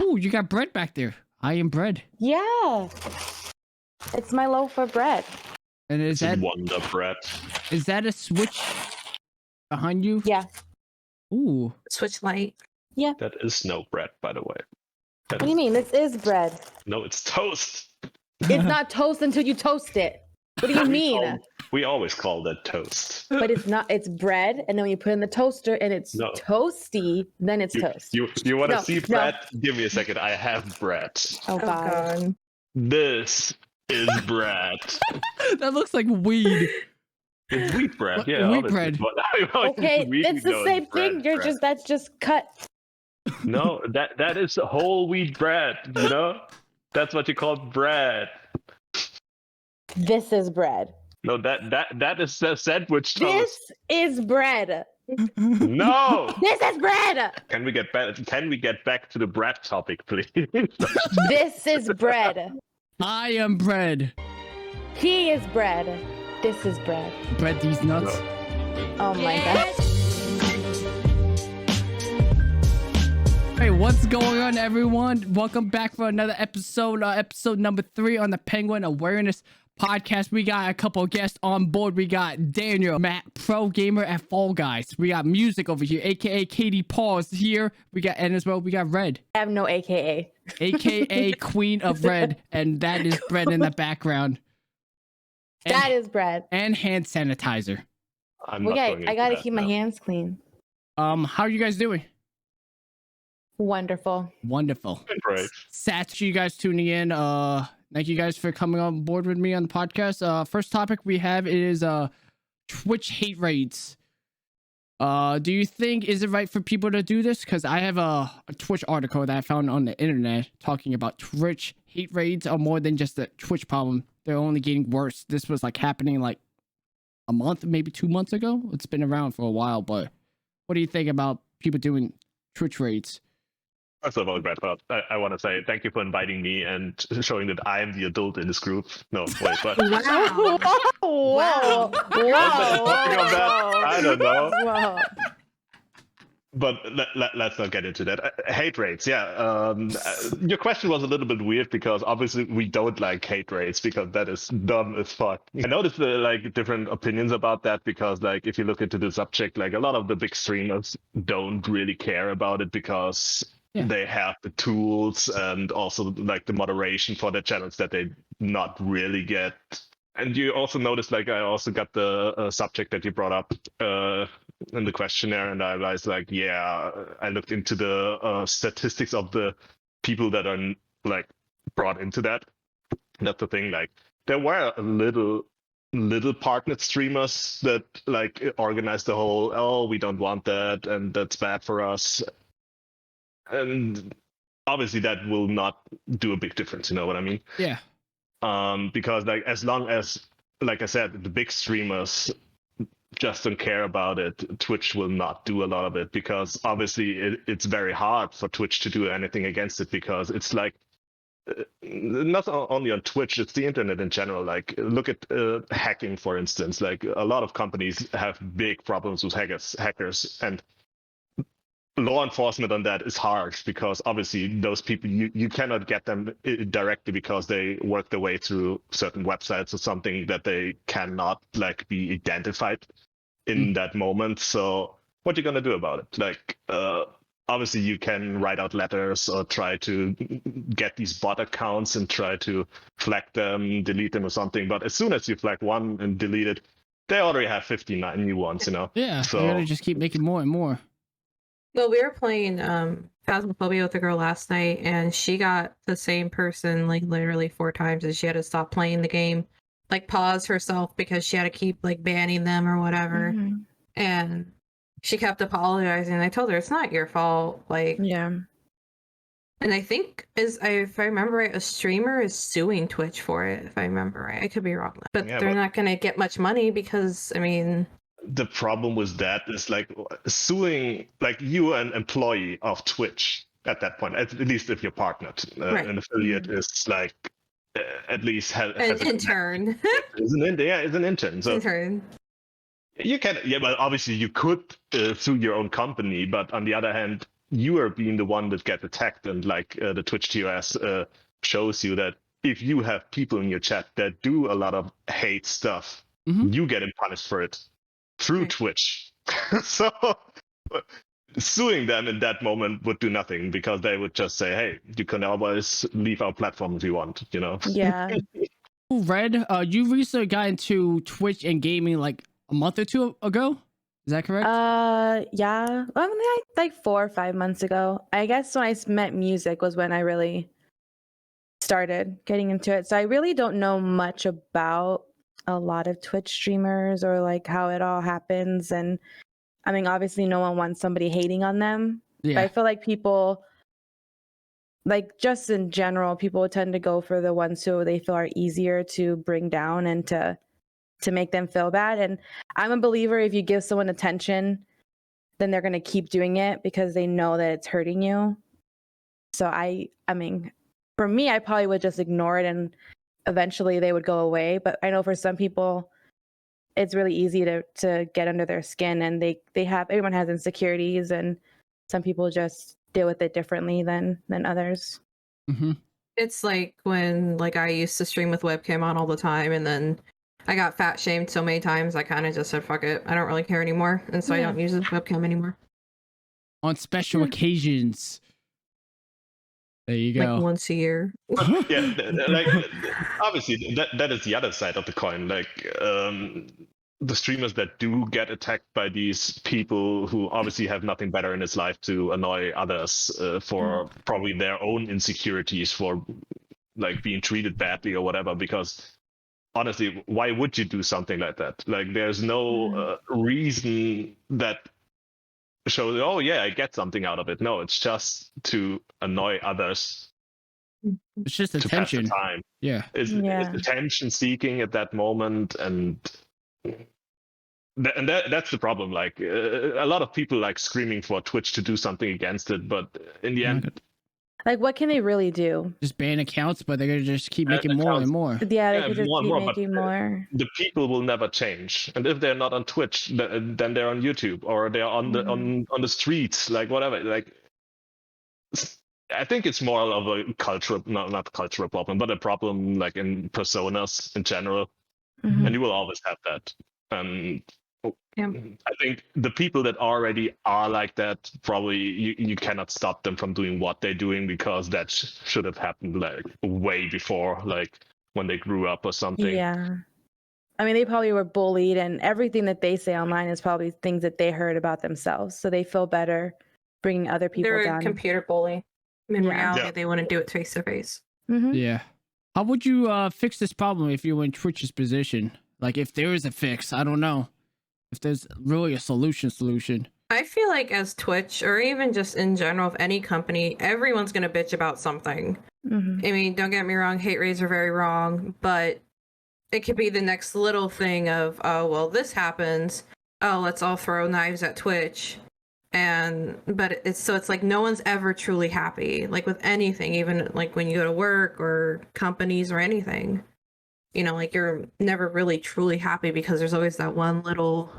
Ooh, you got bread back there. I am bread. Yeah. It's my loaf of bread. And is that Wonder bread? Is that a switch behind you? Yeah. Ooh. Switch light. Yeah. That is no bread, by the way. What do you mean? This is bread. No, it's toast. It's not toast until you toast it. What do you mean? We always call that toast. But it's not. It's bread, and then when you put it in the toaster and it's toasty, then it's toast. You want to see no. bread? Give me a second. I have bread. Oh God. This is bread. That looks like weed. It's wheat bread. What- Yeah, wheat bread. Okay, it's the same thing. That's just cut. No, that is whole wheat bread. You know, that's what you call bread. This is bread. No, that is a sandwich toast. This is bread. No. This is bread. Can we get back to the bread topic, please? This is bread. I am bread. He is bread. This is bread. Bread these nuts. Oh my God. Hey, what's going on, everyone? Welcome back for another episode, episode number 3 on the Penguin Awareness Podcast. We got a couple of guests on board. We got Daniel, Matt, pro gamer at Fall Guys. We got Music over here, aka KatiePaws here. And as well, we got Red. I have no AKA. AKA Queen of Red, and that is bread in the background. That is bread. And hand sanitizer. I gotta keep my hands clean. How are you guys doing? Wonderful. Wonderful. Great. Sats, you guys tuning in. Thank you guys for coming on board with me on the podcast. First topic we have is Twitch hate raids. Do you think is it right for people to do this? Because I have a Twitch article that I found on the internet talking about Twitch hate raids are more than just a Twitch problem. They're only getting worse. This was like happening like a month, maybe 2 months ago. It's been around for a while, but what do you think about people doing Twitch raids? First of all, GrandPaPenguin, I want to say thank you for inviting me and showing that I am the adult in this group. No, wait, but Whoa. Whoa. I don't know. Whoa. But let's not get into that. Hate raids, yeah. Your question was a little bit weird because obviously we don't like hate raids because that is dumb as fuck. I noticed like different opinions about that because like if you look into the subject, like a lot of the big streamers don't really care about it because they have the tools and also like the moderation for their channels that they not really get. And you also noticed, like, I also got the subject that you brought up in the questionnaire, and I realized, like, yeah, I looked into the statistics of the people that are like brought into that. That's the thing. Like, there were a little partnered streamers that like organized the whole, oh, we don't want that, and that's bad for us. And obviously, that will not do a big difference. You know what I mean? Yeah. Because like as long as, like I said, the big streamers just don't care about it, Twitch will not do a lot of it because obviously it's very hard for Twitch to do anything against it because it's like not only on Twitch, it's the internet in general. Like look at hacking, for instance. Like a lot of companies have big problems with hackers and law enforcement on that is hard because obviously those people you cannot get them directly because they work their way through certain websites or something that they cannot like be identified in that moment. So what are you gonna do about it? Like obviously you can write out letters or try to get these bot accounts and try to flag them, delete them or something. But as soon as you flag one and delete it, they already have 59 new ones, you know? Yeah, so you gotta just keep making more and more. Well, we were playing Phasmophobia with a girl last night, and she got the same person like literally 4 times, and she had to stop playing the game, like pause herself because she had to keep like banning them or whatever. Mm-hmm. And she kept apologizing. I told her it's not your fault. Like, yeah. And I think if I remember right, a streamer is suing Twitch for it. If I remember right, I could be wrong, but they're not going to get much money because I mean. The problem with that is like suing, like you an employee of Twitch at that point, at least if you're partnered. Right. An affiliate is like at least has an intern. Is an intern. So intern. You can, but obviously you could sue your own company. But on the other hand, you are being the one that gets attacked, and like the Twitch TOS shows you that if you have people in your chat that do a lot of hate stuff, you get punished for it through Twitch. So suing them in that moment would do nothing, because they would just say, hey, you can always leave our platform if you want, you know? Yeah. Red, you recently got into Twitch and gaming like a month or two ago. Is that correct? Yeah. I mean, like 4 or 5 months ago. I guess when I met music was when I really started getting into it. So I really don't know much about a lot of Twitch streamers or like how it all happens. And I mean, obviously no one wants somebody hating on them. Yeah. But I feel like people, like just in general, people tend to go for the ones who they feel are easier to bring down and to make them feel bad. And I'm a believer, if you give someone attention, then they're going to keep doing it because they know that it's hurting you. So I mean, for me, I probably would just ignore it and eventually they would go away. But I know for some people, it's really easy to get under their skin, and everyone has insecurities, and some people just deal with it differently than others. Mm-hmm. It's like when like I used to stream with webcam on all the time, and then I got fat shamed so many times I kind of just said fuck it, I don't really care anymore, and so I don't use the webcam anymore. On special occasions. There you go. Like once a year. Yeah, like obviously that is the other side of the coin. Like the streamers that do get attacked by these people who obviously have nothing better in his life to annoy others for probably their own insecurities, for like being treated badly or whatever. Because honestly, why would you do something like that? Like there's no reason that shows, oh yeah, I get something out of it. No, it's just to annoy others. It's just attention. Time. Yeah. It's attention seeking at that moment, and that's the problem. Like a lot of people like screaming for Twitch to do something against it, but in the end, like what can they really do? Just ban accounts, but they're gonna just keep making more and more. Yeah, they could just keep making more. The people will never change, and if they're not on Twitch, then they're on YouTube, or they're on the on the streets, like whatever. Like I think it's more of a cultural, not cultural problem, but a problem like in personas in general, and you will always have that. And I think the people that already are like that, probably you cannot stop them from doing what they're doing, because that should have happened like way before, like when they grew up or something. Yeah. I mean, they probably were bullied, and everything that they say online is probably things that they heard about themselves. So they feel better bringing other people down. They're a computer bully. In reality, they want to do it face to face. Yeah. How would you fix this problem if you were in Twitch's position? Like if there is a fix, I don't know. If there's really a solution. I feel like as Twitch, or even just in general of any company, everyone's going to bitch about something. I mean, don't get me wrong, hate raids are very wrong, but it could be the next little thing of, oh, well, this happens. Oh, let's all throw knives at Twitch. But it's like no one's ever truly happy, like with anything, even like when you go to work or companies or anything. You know, like you're never really truly happy because there's always that one little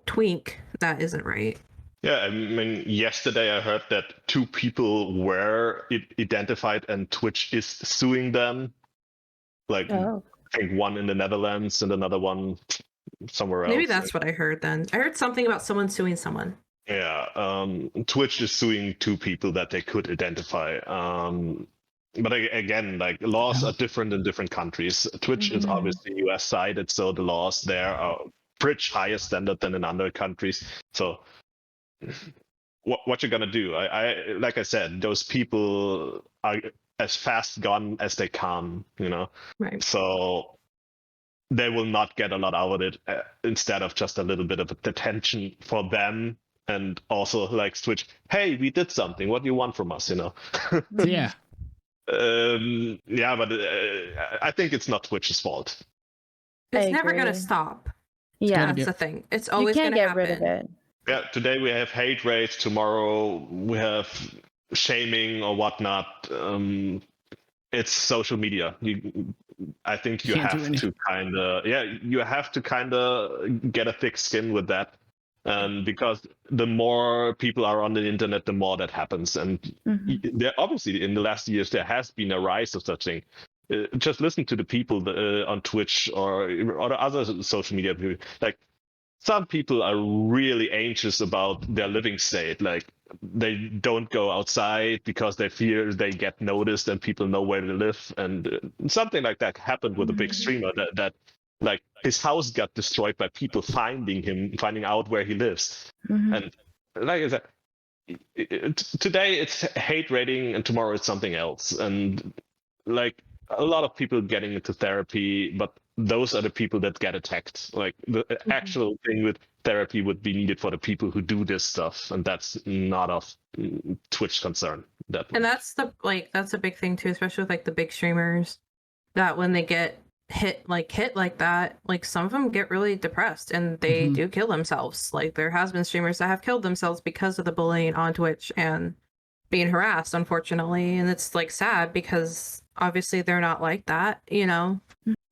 twink that isn't right. Yeah, I mean, yesterday I heard that 2 people were identified and Twitch is suing them. Like, I think one in the Netherlands and another one somewhere else. Maybe that's what I heard then. I heard something about someone suing someone. Yeah, Twitch is suing 2 people that they could identify. But again, like laws are different in different countries. Twitch is obviously US sided, so the laws there are pretty higher standard than in other countries. So what you're gonna do? I like I said, those people are as fast gone as they can, you know. Right. So they will not get a lot out of it instead of just a little bit of attention for them. And also like Twitch, hey, we did something. What do you want from us? You know? Yeah. Yeah, but I think it's not Twitch's fault. It's never gonna stop. Yeah, that's the thing. It's always gonna get happen. rid of it. Yeah, today we have hate raids. Tomorrow we have shaming or whatnot. It's social media. I think you have to kind of you have to kind of get a thick skin with that. And because the more people are on the internet, the more that happens. And there, obviously, in the last years, there has been a rise of such thing. Just listen to the people on Twitch or other social media. Like, some people are really anxious about their living state. Like, they don't go outside because they fear they get noticed and people know where they live. And something like that happened with a big streamer that like his house got destroyed by people finding out where he lives. And like I said, today it's hate rating and tomorrow it's something else. And like a lot of people getting into therapy, but those are the people that get attacked. Like the actual thing with therapy would be needed for the people who do this stuff, and that's not of Twitch concern. And that's that's a big thing too, especially with like the big streamers, that when they get hit like that, like some of them get really depressed and they do kill themselves. Like there has been streamers that have killed themselves because of the bullying on Twitch and being harassed, unfortunately. And it's like sad because obviously they're not like that, you know.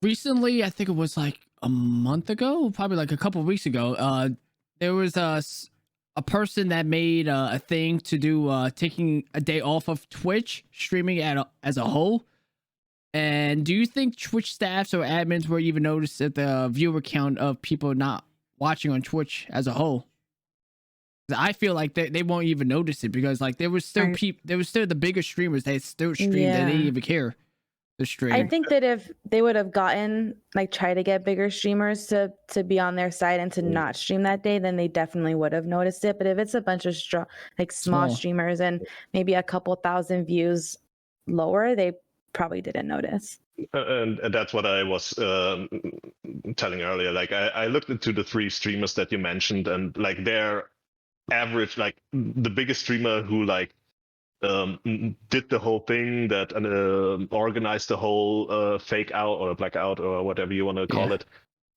Recently, I think it was like a month ago, probably like a couple of weeks ago, there was a person that made a thing to do taking a day off of Twitch streaming as a whole. And do you think Twitch staffs or admins were even noticed at the viewer count of people not watching on Twitch as a whole? I feel like they won't even notice it because like there was still there was still the bigger streamers that still streamed and they didn't even care. I think that if they would have gotten like try to get bigger streamers to be on their side and to not stream that day, then they definitely would have noticed it. But if it's a bunch of small streamers and maybe a couple thousand views lower, they probably didn't notice. And that's what I was telling earlier. Like I looked into the 3 streamers that you mentioned, and like their average, like the biggest streamer who like did the whole thing that organized the whole fake out or blackout or whatever you want to call it.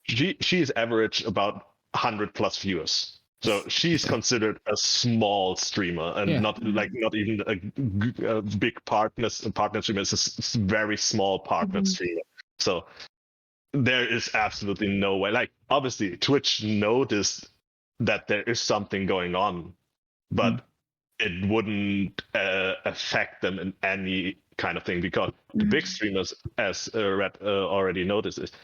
She is average about 100+ viewers. So she's considered a small streamer and not even a big partner streamer. It's a very small partner streamer. So there is absolutely no way. Like obviously Twitch noticed that there is something going on, but it wouldn't affect them in any kind of thing because the big streamers, as Red already noticed,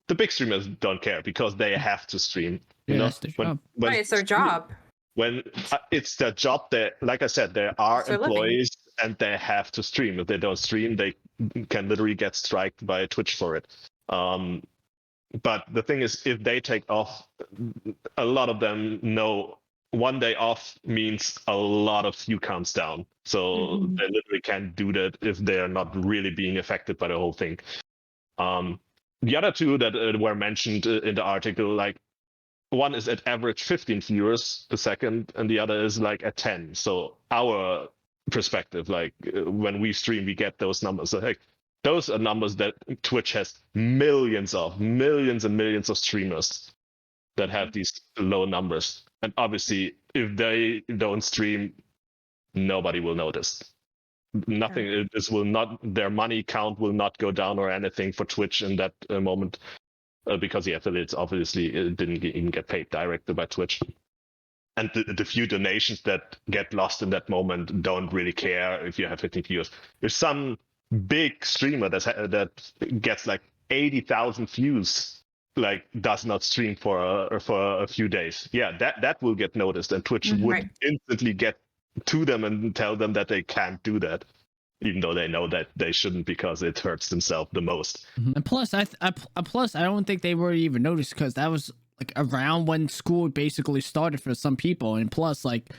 the big streamers don't care because they have to stream. You know, when it's their job. When it's their job, like I said, there are employees and they have to stream. If they don't stream, they can literally get striked by Twitch for it. But the thing is, if they take off, a lot of them know one day off means a lot of view counts down. So they literally can't do that if they're not really being affected by the whole thing. The other 2 that were mentioned in the article, like one is at average 15 viewers per second, and the other is like at 10. So our perspective, like when we stream, we get those numbers. So, like, those are numbers that Twitch has millions and millions of streamers that have these low numbers. And obviously, if they don't stream, nobody will notice. Nothing. This will not. Their money count will not go down or anything for Twitch in that moment, because the affiliates obviously didn't even get paid directly by Twitch. And the few donations that get lost in that moment don't really care if you have 15 viewers. If some big streamer that gets like 80,000 views like does not stream for a few days, that will get noticed, and Twitch would instantly get to them and tell them that they can't do that, even though they know that they shouldn't because it hurts themselves the most. And plus, I don't think they were even noticed because that was like around when school basically started for some people, and plus like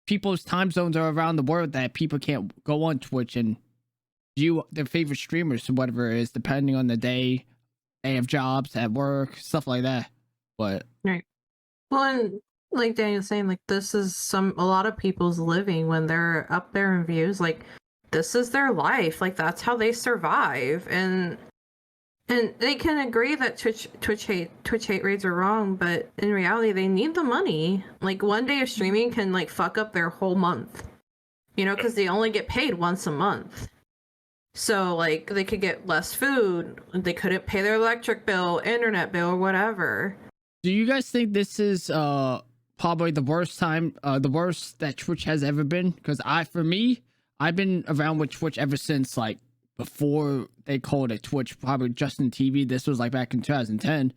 people's time zones are around the world that people can't go on Twitch and view their favorite streamers or whatever it is, depending on the day. They have jobs at work, stuff like that. But well, and like Daniel's saying, like this is a lot of people's living when they're up there in views. Like this is their life. Like that's how they survive, and they can agree that Twitch hate rates are wrong, but in reality, they need the money. Like one day of streaming can like fuck up their whole month, you know, because they only get paid once a month. So, like, they could get less food. They couldn't pay their electric bill, internet bill, or whatever. Do you guys think this is probably the worst time, the worst that Twitch has ever been? Because for me, I've been around with Twitch ever since like before they called it Twitch, probably Justin TV. This was like back in 2010.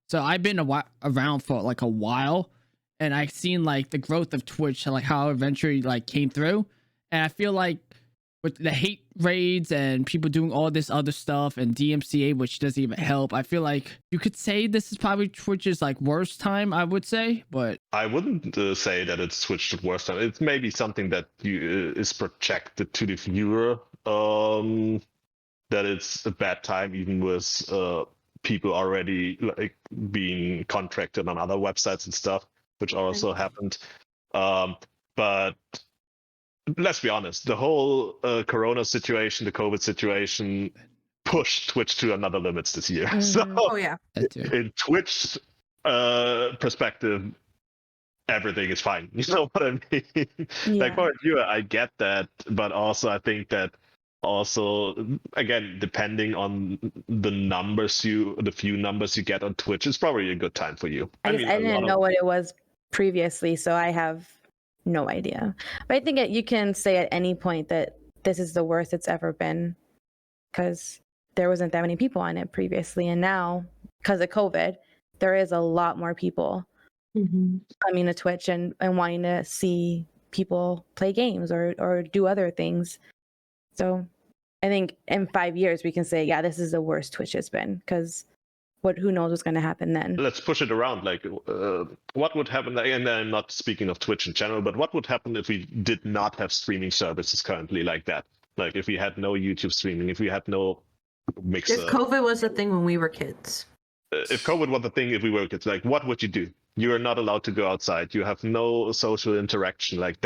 So I've been around for like a while, and I've seen like the growth of Twitch, like how eventually like came through. And I feel like with the hate raids and people doing all this other stuff and DMCA, which doesn't even help, I feel like you could say this is probably Twitch's like worst time, I would say, but I wouldn't say that it's Twitch's worst time. It's maybe something that is projected to the viewer, that it's a bad time, even with people already like being contracted on other websites and stuff, which also happened. But let's be honest, the whole Corona situation, the COVID situation, pushed Twitch to another limits this year. So, Oh yeah. in Twitch perspective, everything is fine. You know what I mean? Like for a viewer, I get that, but also I think that also, again, depending on the few numbers you get on Twitch, it's probably a good time for you. I didn't know what it was previously, so I have no idea. But I think you can say at any point that this is the worst it's ever been, because there wasn't that many people on it previously, and now because of COVID, there is a lot more people coming to Twitch and wanting to see people play games or do other things. So I think in 5 years we can say, yeah, this is the worst Twitch has been, because who knows what's going to happen then. Let's push it around. Like, what would happen? And I'm not speaking of Twitch in general, but what would happen if we did not have streaming services currently like that? Like, if we had no YouTube streaming, if we had no Mixer. If COVID was a thing when we were kids. If COVID was a thing, if we were kids, like, what would you do? You are not allowed to go outside. You have no social interaction. Like,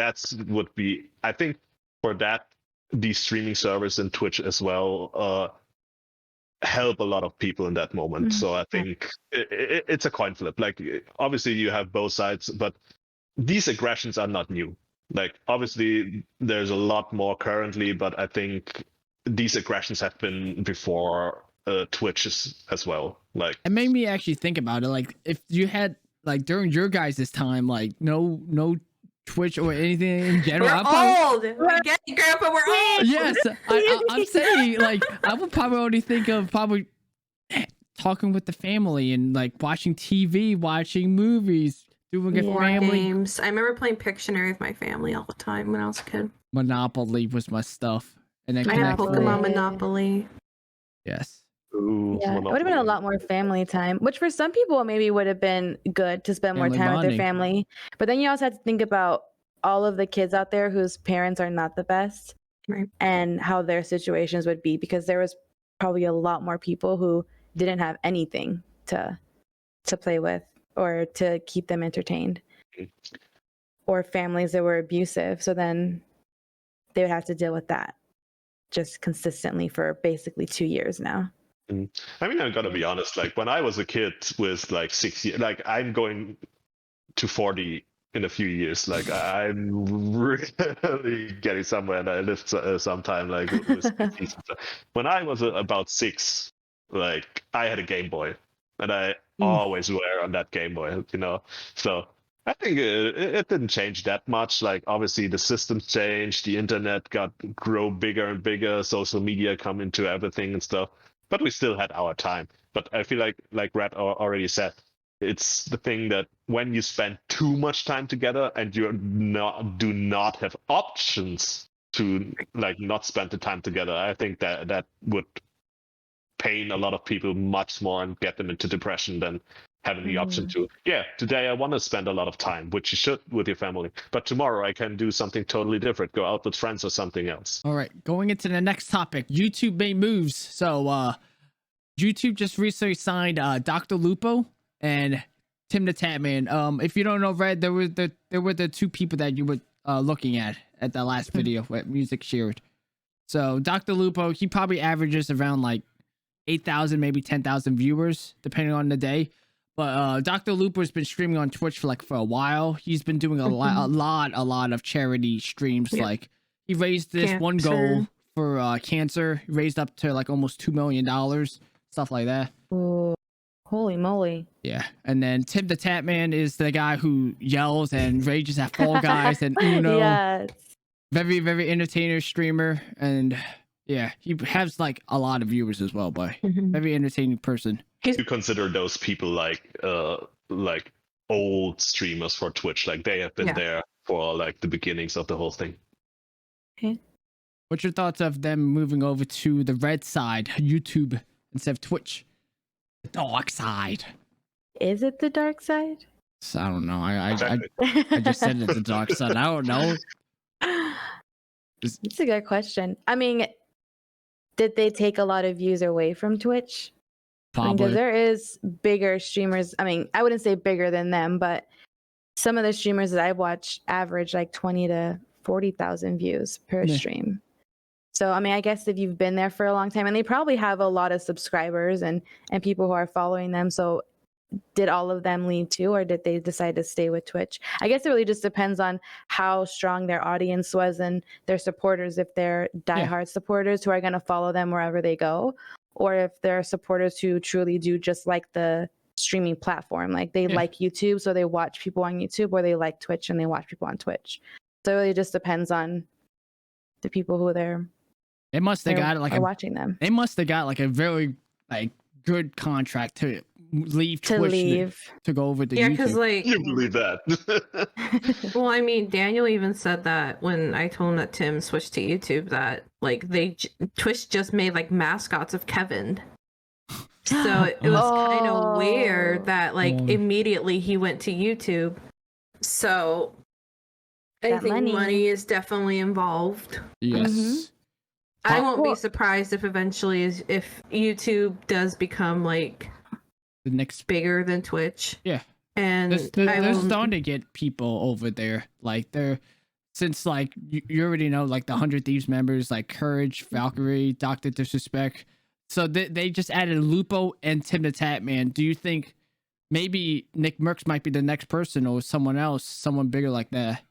would be, I think, for that, these streaming servers and Twitch as well help a lot of people in that moment. So I think it's a coin flip. Like, obviously you have both sides, but these aggressions are not new. Like, obviously there's a lot more currently, but I think these aggressions have been before Twitch as well. Like, it made me actually think about it. Like, if you had like during your guys' time, like no Twitch or anything in general. We're old. We get it, Grandpa. We're old. Yes, I'm saying, like, I would probably only think of probably talking with the family and like watching TV, watching movies, doing a family games. I remember playing Pictionary with my family all the time when I was a kid. Monopoly was my stuff, and then I had Pokemon Monopoly. Yes. Ooh, yeah, it would have been a lot more family time, which for some people maybe would have been good to spend more time with their family. But then you also have to think about all of the kids out there whose parents are not the best, right, and how their situations would be, because there was probably a lot more people who didn't have anything to play with or to keep them entertained, or families that were abusive. So then they would have to deal with that just consistently for basically 2 years now. I mean, I've got to be honest, like, when I was a kid with like 6 years, like, I'm going to 40 in a few years. Like, I'm really getting somewhere, and I lived sometime like with when I was about 6, like, I had a Game Boy, and I always were on that Game Boy, you know. So I think it didn't change that much. Like, obviously the systems changed, the internet grow bigger and bigger, social media come into everything and stuff. But we still had our time. But I feel like Red already said, it's the thing that when you spend too much time together and you do not have options to like not spend the time together, I think that would pain a lot of people much more and get them into depression than having the option to, today I want to spend a lot of time, which you should, with your family, but tomorrow I can do something totally different, go out with friends or something else. All right, going into the next topic, YouTube made moves. So YouTube just recently signed Dr. Lupo and TimtheTatman. If you don't know, Red, there were the two people that you were looking at the last video with music shared. So Dr. Lupo, he probably averages around like 8,000, maybe 10,000 viewers, depending on the day. But Dr. Lupo has been streaming on Twitch for a while. He's been doing a lot of charity streams. Yeah. Like, he raised this one goal for cancer. He raised up to like almost $2 million, stuff like that. Ooh, Holy moly. Yeah. And then TimtheTatman is the guy who yells and rages at Fall Guys and Uno. Yes. Very, very entertainer streamer. And yeah, he has like a lot of viewers as well, but very entertaining person. You consider those people like old streamers for Twitch, like they have been there for like the beginnings of the whole thing. Okay. What's your thoughts of them moving over to the red side, YouTube, instead of Twitch? The dark side. Is it the dark side? So, I don't know. I Exactly. just said it's the dark side. I don't know. It's a good question. I mean, did they take a lot of views away from Twitch? Probably. Because there is bigger streamers. I mean, I wouldn't say bigger than them, but some of the streamers that I've watched average like 20 to 40,000 views per stream. So, I mean, I guess if you've been there for a long time, and they probably have a lot of subscribers and people who are following them. So did all of them leave too, or did they decide to stay with Twitch? I guess it really just depends on how strong their audience was and their supporters, if they're diehard supporters who are going to follow them wherever they go, or if they're supporters who truly do just like the streaming platform. Like they like YouTube, so they watch people on YouTube, or they like Twitch and they watch people on Twitch. So it really just depends on the people who they must have got like watching them. They must have got like a very like good contract to leave Twitch to go over to YouTube. Yeah, because like you believe that. Well, I mean, Daniel even said that when I told him that Tim switched to YouTube, that like Twitch just made like mascots of Kevin. So it was kind of weird that like immediately he went to YouTube. So I think money is definitely involved. Yes. I won't be surprised if eventually if YouTube does become like the next bigger than Twitch. Yeah. And they're starting to get people over there. Like they're since like you already know like the 100 Thieves members like Courage, Valkyrie, Dr. Disrespect. So they just added Lupo and TimtheTatman. Do you think maybe Nick Merckx might be the next person or someone else, someone bigger like that?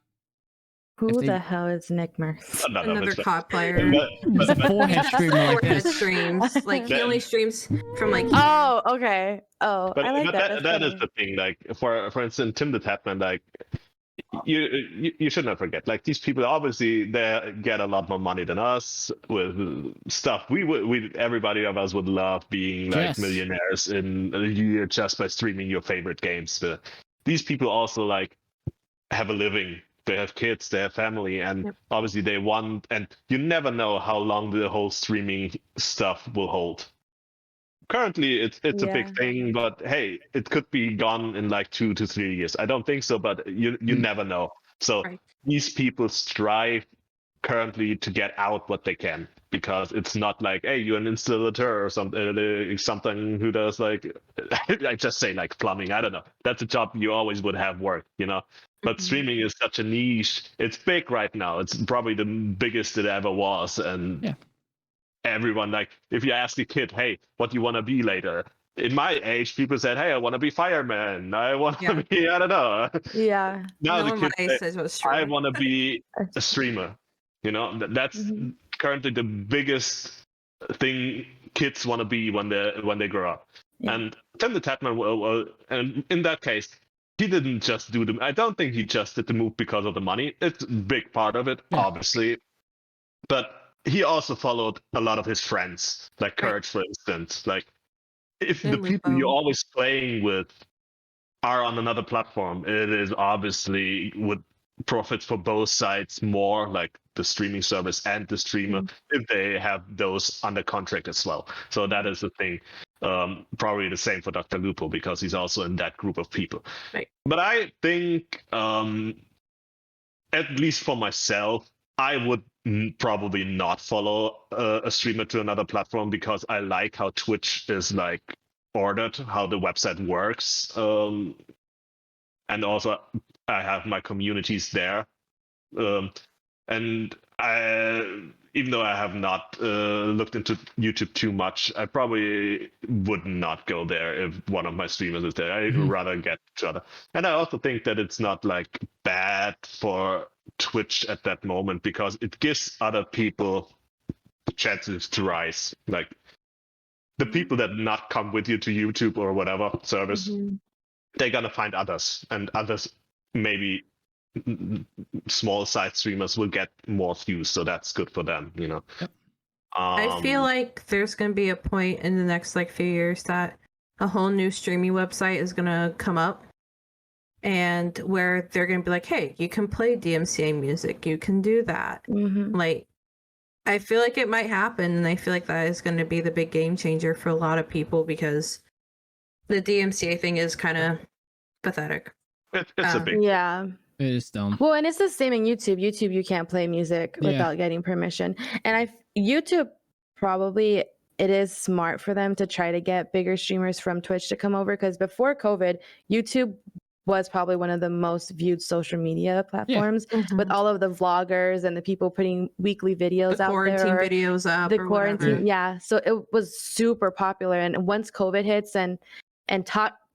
Who the hell is Nick Merckx? Another COD player. He's a forehead streamer like Forehead this. streams. Like he only streams from like. Oh, okay. Oh, but, I like that. That is the thing. Like for instance, TimtheTatman, like you should not forget. Like these people obviously they get a lot more money than us with stuff. We everybody of us would love being like millionaires in a year just by streaming your favorite games. But these people also like have a living. They have kids, they have family, and obviously they want, and you never know how long the whole streaming stuff will hold. Currently, it's a big thing, but hey, it could be gone in like 2 to 3 years. I don't think so, but you never know. So these people strive currently to get out what they can, because it's not like, hey, you're an installateur or something who does like, I just say like plumbing. I don't know. That's a job you always would have work, you know. But streaming is such a niche. It's big right now. It's probably the biggest it ever was. And everyone, like, if you ask a kid, hey, what do you want to be later? In my age, people said, hey, I want to be fireman. I want to be, I don't know. Yeah. Now the kids say, I want to be a streamer. You know, that's currently the biggest thing kids want to be when they grow up. Yeah. And TimtheTatman, and in that case, he didn't just do I don't think he just did the move because of the money. It's a big part of it, obviously. But he also followed a lot of his friends, like Courage, for instance. Like, if the people you're always playing with are on another platform, it is obviously would profit for both sides more, like the streaming service and the streamer, if they have those under contract as well. So that is the thing. Probably the same for Dr. Lupo, because he's also in that group of people. Right. But I think, at least for myself, I would probably not follow a streamer to another platform, because I like how Twitch is like ordered, how the website works. And also I have my communities there. And even though I have not looked into YouTube too much, I probably would not go there if one of my streamers is there. I'd rather get each other. And I also think that it's not like bad for Twitch at that moment, because it gives other people chances to rise. Like the people that not come with you to YouTube or whatever service, they're gonna find others, and others maybe small side streamers will get more views, so that's good for them, you know. Yep. I feel like there's going to be a point in the next like few years that a whole new streaming website is going to come up, and where they're going to be like, hey, you can play DMCA music, you can do that. Like, I feel like it might happen, and I feel like that is going to be the big game changer for a lot of people, because the DMCA thing is kind of pathetic. It's a big Yeah. It is dumb. Well, and it's the same in YouTube. YouTube, you can't play music without getting permission. And YouTube probably, it is smart for them to try to get bigger streamers from Twitch to come over, because before COVID, YouTube was probably one of the most viewed social media platforms with all of the vloggers and the people putting weekly videos The out quarantine there. videos up. The or quarantine, whatever. yeah. So it was super popular. And once COVID hits and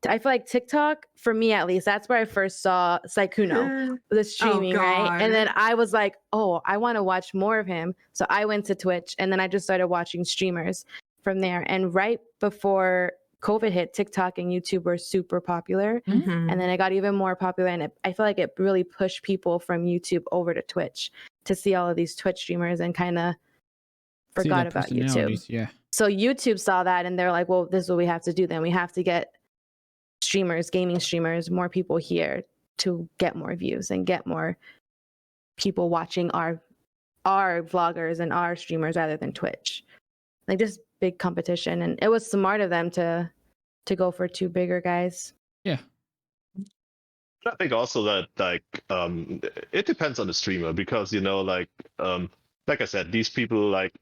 I feel like TikTok, for me at least, that's where I first saw Sykkuno, the streaming, right? And then I was like, oh, I want to watch more of him. So I went to Twitch, and then I just started watching streamers from there. And right before COVID hit, TikTok and YouTube were super popular. And then it got even more popular. And I feel like it really pushed people from YouTube over to Twitch to see all of these Twitch streamers and kind of forgot about YouTube. Yeah. So YouTube saw that, and they're like, well, this is what we have to do then. We have to get streamers, gaming streamers, more people here to get more views and get more people watching our vloggers and our streamers rather than Twitch. Like, just big competition, and it was smart of them to go for two bigger guys. Yeah. I think also that like it depends on the streamer, because you know, like I said, these people like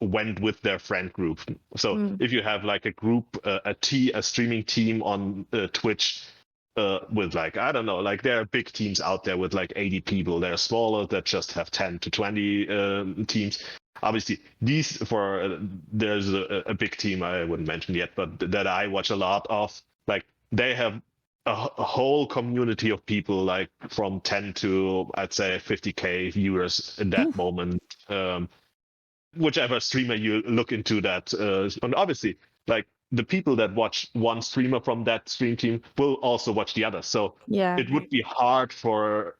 went with their friend group. So if you have like a group, a streaming team on Twitch with like, I don't know, like there are big teams out there with like 80 people. There are smaller that just have 10 to 20 teams. Obviously, there's a big team I wouldn't mention yet, but that I watch a lot of. Like, they have a whole community of people, like from 10 to I'd say 50k viewers in that moment. Whichever streamer you look into that, and obviously, like the people that watch one streamer from that stream team will also watch the other. So it would be hard for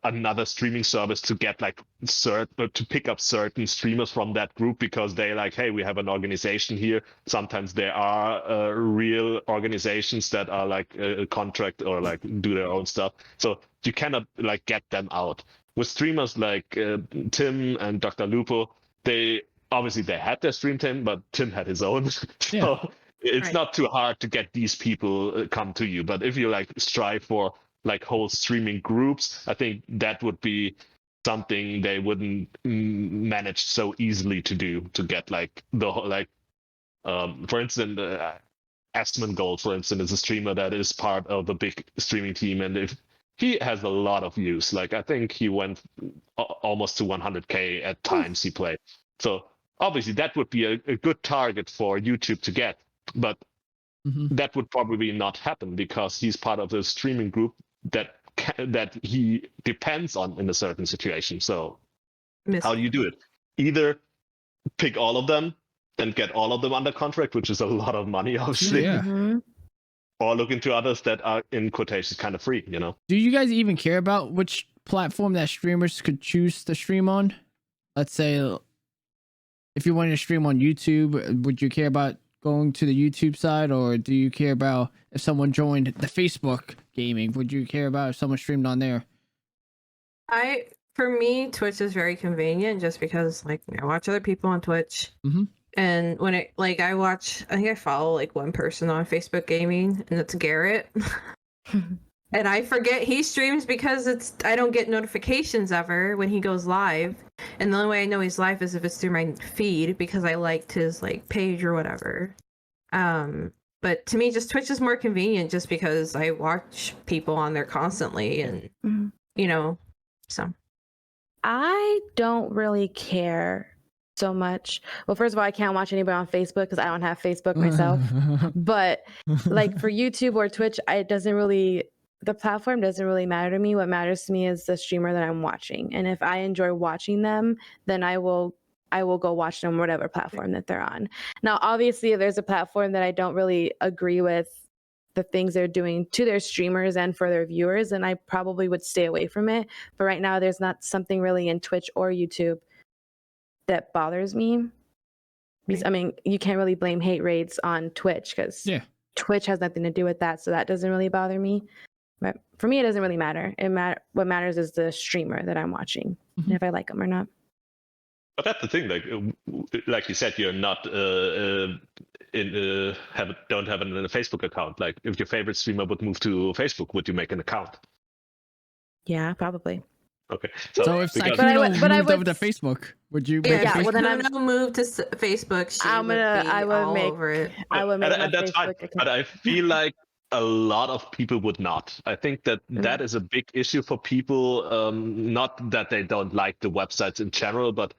another streaming service to get like to pick up certain streamers from that group, because they like, hey, we have an organization here. Sometimes there are real organizations that are like a contract or like do their own stuff. So you cannot like get them out. With streamers like Tim and Dr. Lupo, they had their stream team, but Tim had his own. So it's not too hard to get these people come to you. But if you like strive for like whole streaming groups, I think that would be something they wouldn't manage so easily to do, to get like the like for instance, Asmongold, for instance, is a streamer that is part of the big streaming team, and if he has a lot of views, like I think he went almost to 100k at times he played. So obviously that would be a good target for YouTube to get, but that would probably not happen, because he's part of the streaming group that he depends on in a certain situation. So how do you do it? Either pick all of them and get all of them under contract, which is a lot of money, obviously. Or look into others that are, in quotations, kind of free, you know? Do you guys even care about which platform that streamers could choose to stream on? Let's say if you wanted to stream on YouTube, would you care about going to the YouTube side, or do you care about if someone joined the Facebook gaming? Would you care about if someone streamed on there? For me, Twitch is very convenient, just because like I watch other people on Twitch. And when I think I follow like one person on Facebook gaming, and it's Garrett. And I forget he streams, because I don't get notifications ever when he goes live. And the only way I know he's live is if it's through my feed, because I liked his like page or whatever. But to me, just Twitch is more convenient, just because I watch people on there constantly, and you know, so I don't really care so much. Well, first of all, I can't watch anybody on Facebook because I don't have Facebook myself. But like for YouTube or Twitch, the platform doesn't really matter to me. What matters to me is the streamer that I'm watching. And if I enjoy watching them, then I will I will go watch them whatever platform that they're on. Now, obviously, if there's a platform that I don't really agree with the things they're doing to their streamers and for their viewers, and I probably would stay away from it. But right now, there's not something really in Twitch or YouTube that bothers me. Because, I mean, you can't really blame hate raids on Twitch because Twitch has nothing to do with that, so that doesn't really bother me. But for me, it doesn't really matter. What matters is the streamer that I'm watching, and if I like them or not. But that's the thing, like you said, you're not don't have a Facebook account. Like, if your favorite streamer would move to Facebook, would you make an account? Yeah, probably. Okay. So if Sykkuno moved over to Facebook, would you make yeah, a Facebook? well, then I'm gonna move to Facebook. I would make and that's fine. But I feel like a lot of people would not. I think that that is a big issue for people. Not that they don't like the websites in general, but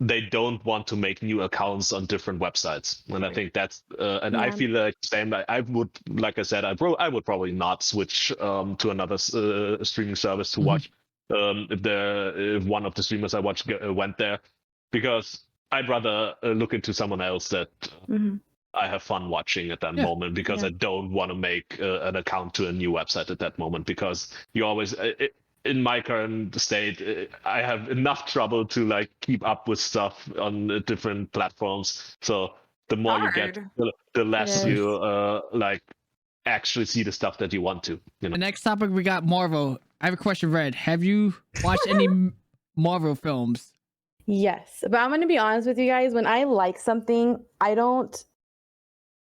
they don't want to make new accounts on different websites. And I think that's I feel like same. I would, like I said, I would probably not switch to another streaming service to watch if one of the streamers I watch went there, because I'd rather look into someone else that I have fun watching at that moment, because I don't want to make an account to a new website at that moment, because you always in my current state, I have enough trouble to like keep up with stuff on different platforms. So the more you get, the less you like actually see the stuff that you want to. You know? The next topic, we got Marvel. I have a question, Red. Have you watched any Marvel films? Yes, but I'm going to be honest with you guys. When I like something, I don't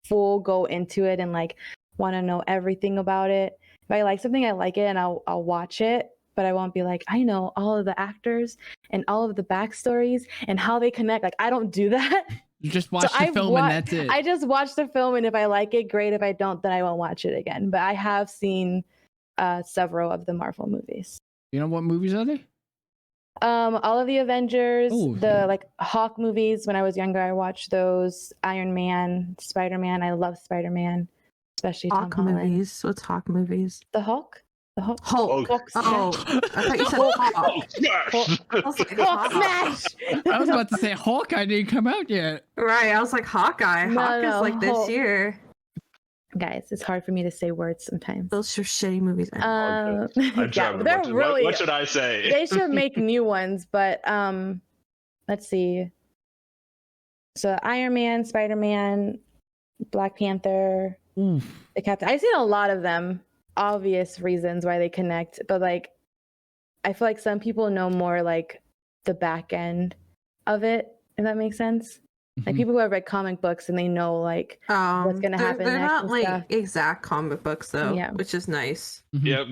full go into it and like want to know everything about it. If I like something, I like it, and I'll watch it, but I won't be like, I know all of the actors and all of the backstories and how they connect. Like, I don't do that. You just watch the film and that's it. I just watch the film, and if I like it, great. If I don't, then I won't watch it again. But I have seen several of the Marvel movies. You know what movies are they? All of the Avengers, the like Hawk movies. When I was younger, I watched those. Iron Man, Spider-Man. I love Spider-Man, especially Hawk Tom Holland. movies. What's Hawk movies? The Hulk. The Hulk. Hulk. Oh, I thought you said Hawk. I was like, Hulk smash. I was about to say Hawkeye didn't come out yet. Right, I was like, Hawkeye. Hawk is like Hulk. this year. Guys, it's hard for me to say words sometimes. Those are shitty movies. I'm German. They're really. What should I say? They should make new ones, but let's see. So Iron Man, Spider-Man, Black Panther, the Captain. I've seen a lot of them. Obvious reasons why they connect, but like, I feel like some people know more like the back end of it, if that makes sense. Like people who have read comic books and they know like what's gonna happen. They're next not like stuff. Exact comic books though, which is nice. Yeah,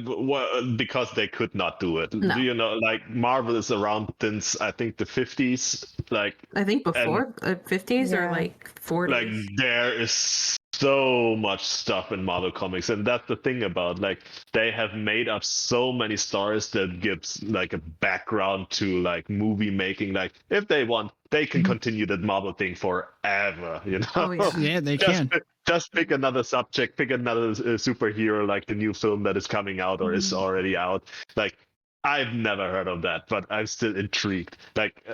because they could not do it. No. You know, like Marvel is around since I think the 50s. Like I think before 50s or like 40s. Like there is so much stuff in Marvel comics, and that's the thing about like they have made up so many stories that gives like a background to like movie making. Like if they want, they can continue that Marvel thing forever. You know? Oh, yeah, they can. Just pick another subject, pick another superhero, like the new film that is coming out or is already out. Like I've never heard of that, but I'm still intrigued. Like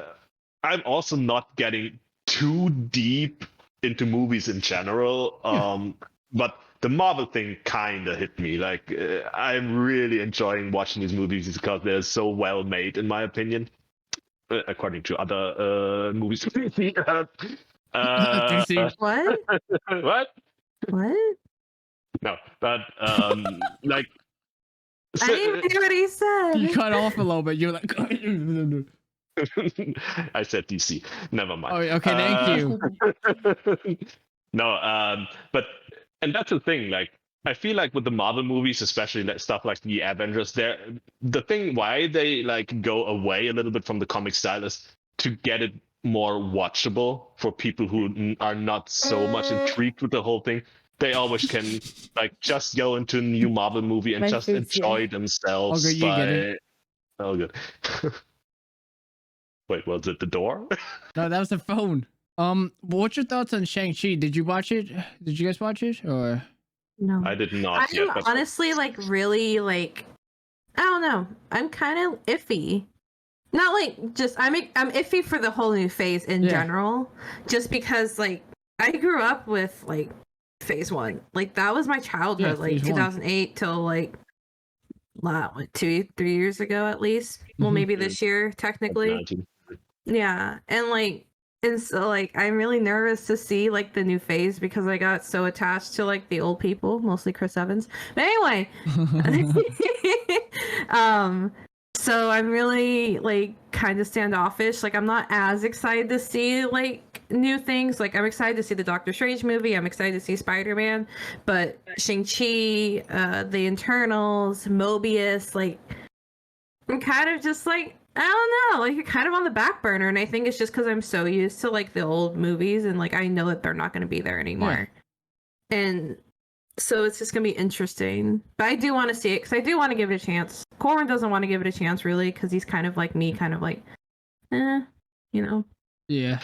I'm also not getting too deep into movies in general, but the Marvel thing kind of hit me. Like I'm really enjoying watching these movies because they're so well made, in my opinion, according to other movies. DC. What? What? What? No, but like. I didn't even hear what he said. You cut off a little bit. You're like. I said DC. Never mind. Oh, okay. Thank you. No, but and that's the thing. Like, I feel like with the Marvel movies, especially stuff like the Avengers, the thing why they like go away a little bit from the comic style is to get it more watchable for people who are not so much intrigued with the whole thing. They always can like just go into a new Marvel movie and just enjoy themselves. Okay, you get it. Oh, good. Wait, was it the door? No, that was the phone. What's your thoughts on Shang-Chi? Did you watch it? Did you guys watch it? Or no, I did not. I'm honestly like really like I don't know. I'm kind of iffy. Not like just I'm iffy for the whole new phase in general, just because like I grew up with like phase 1. Like that was my childhood, like 2008 till like what 2-3 years ago at least. Well, maybe this year technically. Yeah, and so like I'm really nervous to see like the new phase because I got so attached to like the old people, mostly Chris Evans. But anyway, so I'm really like kind of standoffish. Like I'm not as excited to see like new things. Like I'm excited to see the Doctor Strange movie. I'm excited to see Spider-Man, but Shang-Chi, the Internals, Mobius, like I'm kind of just like I don't know, like you're kind of on the back burner, and I think it's just because I'm so used to like the old movies, and like I know that they're not going to be there anymore, and so it's just going to be interesting. But I do want to see it because I do want to give it a chance. Corbin doesn't want to give it a chance really because he's kind of like me, kind of like, you know. Yeah,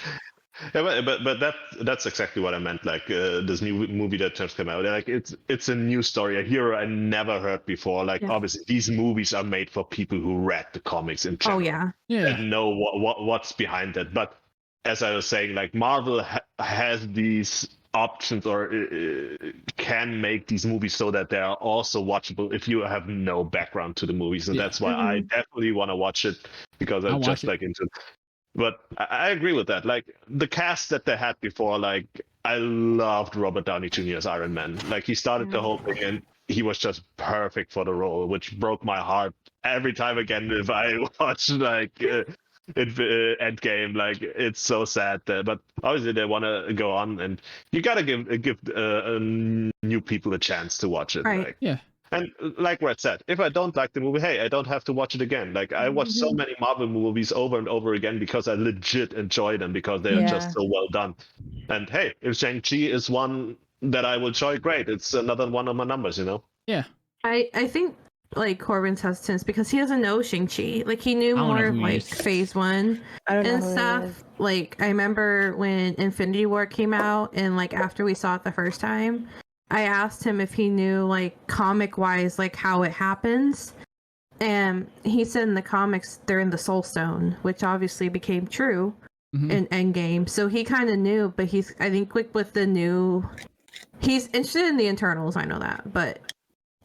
but that's exactly what I meant. Like this new movie that just came out, like it's a new story, a hero I never heard before. Like obviously these movies are made for people who read the comics in general. Oh yeah, and know what's behind it. But as I was saying, like Marvel has these options or can make these movies so that they are also watchable if you have no background to the movies, and that's why I definitely want to watch it because I'm just like into it. But I agree with that. Like the cast that they had before, like I loved Robert Downey Jr. as Iron Man. Like he started the whole thing and he was just perfect for the role, which broke my heart every time again if I watch like Endgame. Like it's so sad. But obviously they want to go on, and you gotta give new people a chance to watch it. Right. Like, and like Red said, if I don't like the movie, hey, I don't have to watch it again. Like I watched so many Marvel movies over and over again because I legit enjoy them because they are just so well done. And hey, if Shang-Chi is one that I will enjoy, great. It's another one of my numbers, you know? Yeah. I think like Corbin's hesitance because he doesn't know Shang-Chi. Like he knew more of like phase 1 and stuff. Like I remember when Infinity War came out and like after we saw it the first time, I asked him if he knew like comic wise like how it happens, and he said in the comics they're in the Soul Stone, which obviously became true in Endgame. So he kind of knew, but I think like with the new, he's interested in the Internals. I know that, but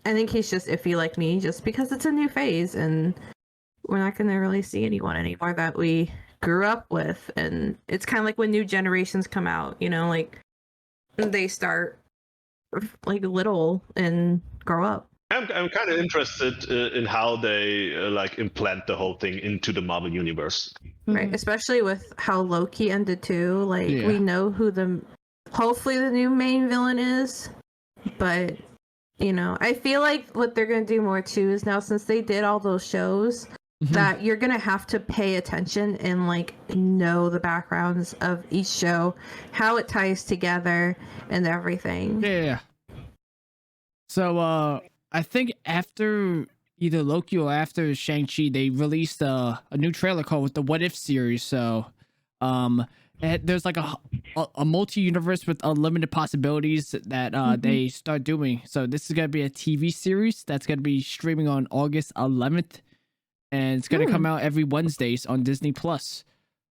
I think he's just iffy like me, just because it's a new phase and we're not going to really see anyone anymore that we grew up with, and it's kind of like when new generations come out, you know, like they start like little and grow up. I'm kind of interested in how they like implant the whole thing into the Marvel universe. Right, especially with how Loki ended too. Like we know who hopefully the new main villain is, but you know, I feel like what they're gonna do more too is now since they did all those shows, that you're gonna have to pay attention and like know the backgrounds of each show, how it ties together and everything. Yeah. So I think after either Loki or after Shang-Chi, they released a new trailer called the What If series. So there's like a multi-universe with unlimited possibilities that they start doing. So this is gonna be a TV series that's gonna be streaming on August 11th, and it's gonna come out every Wednesdays on Disney Plus.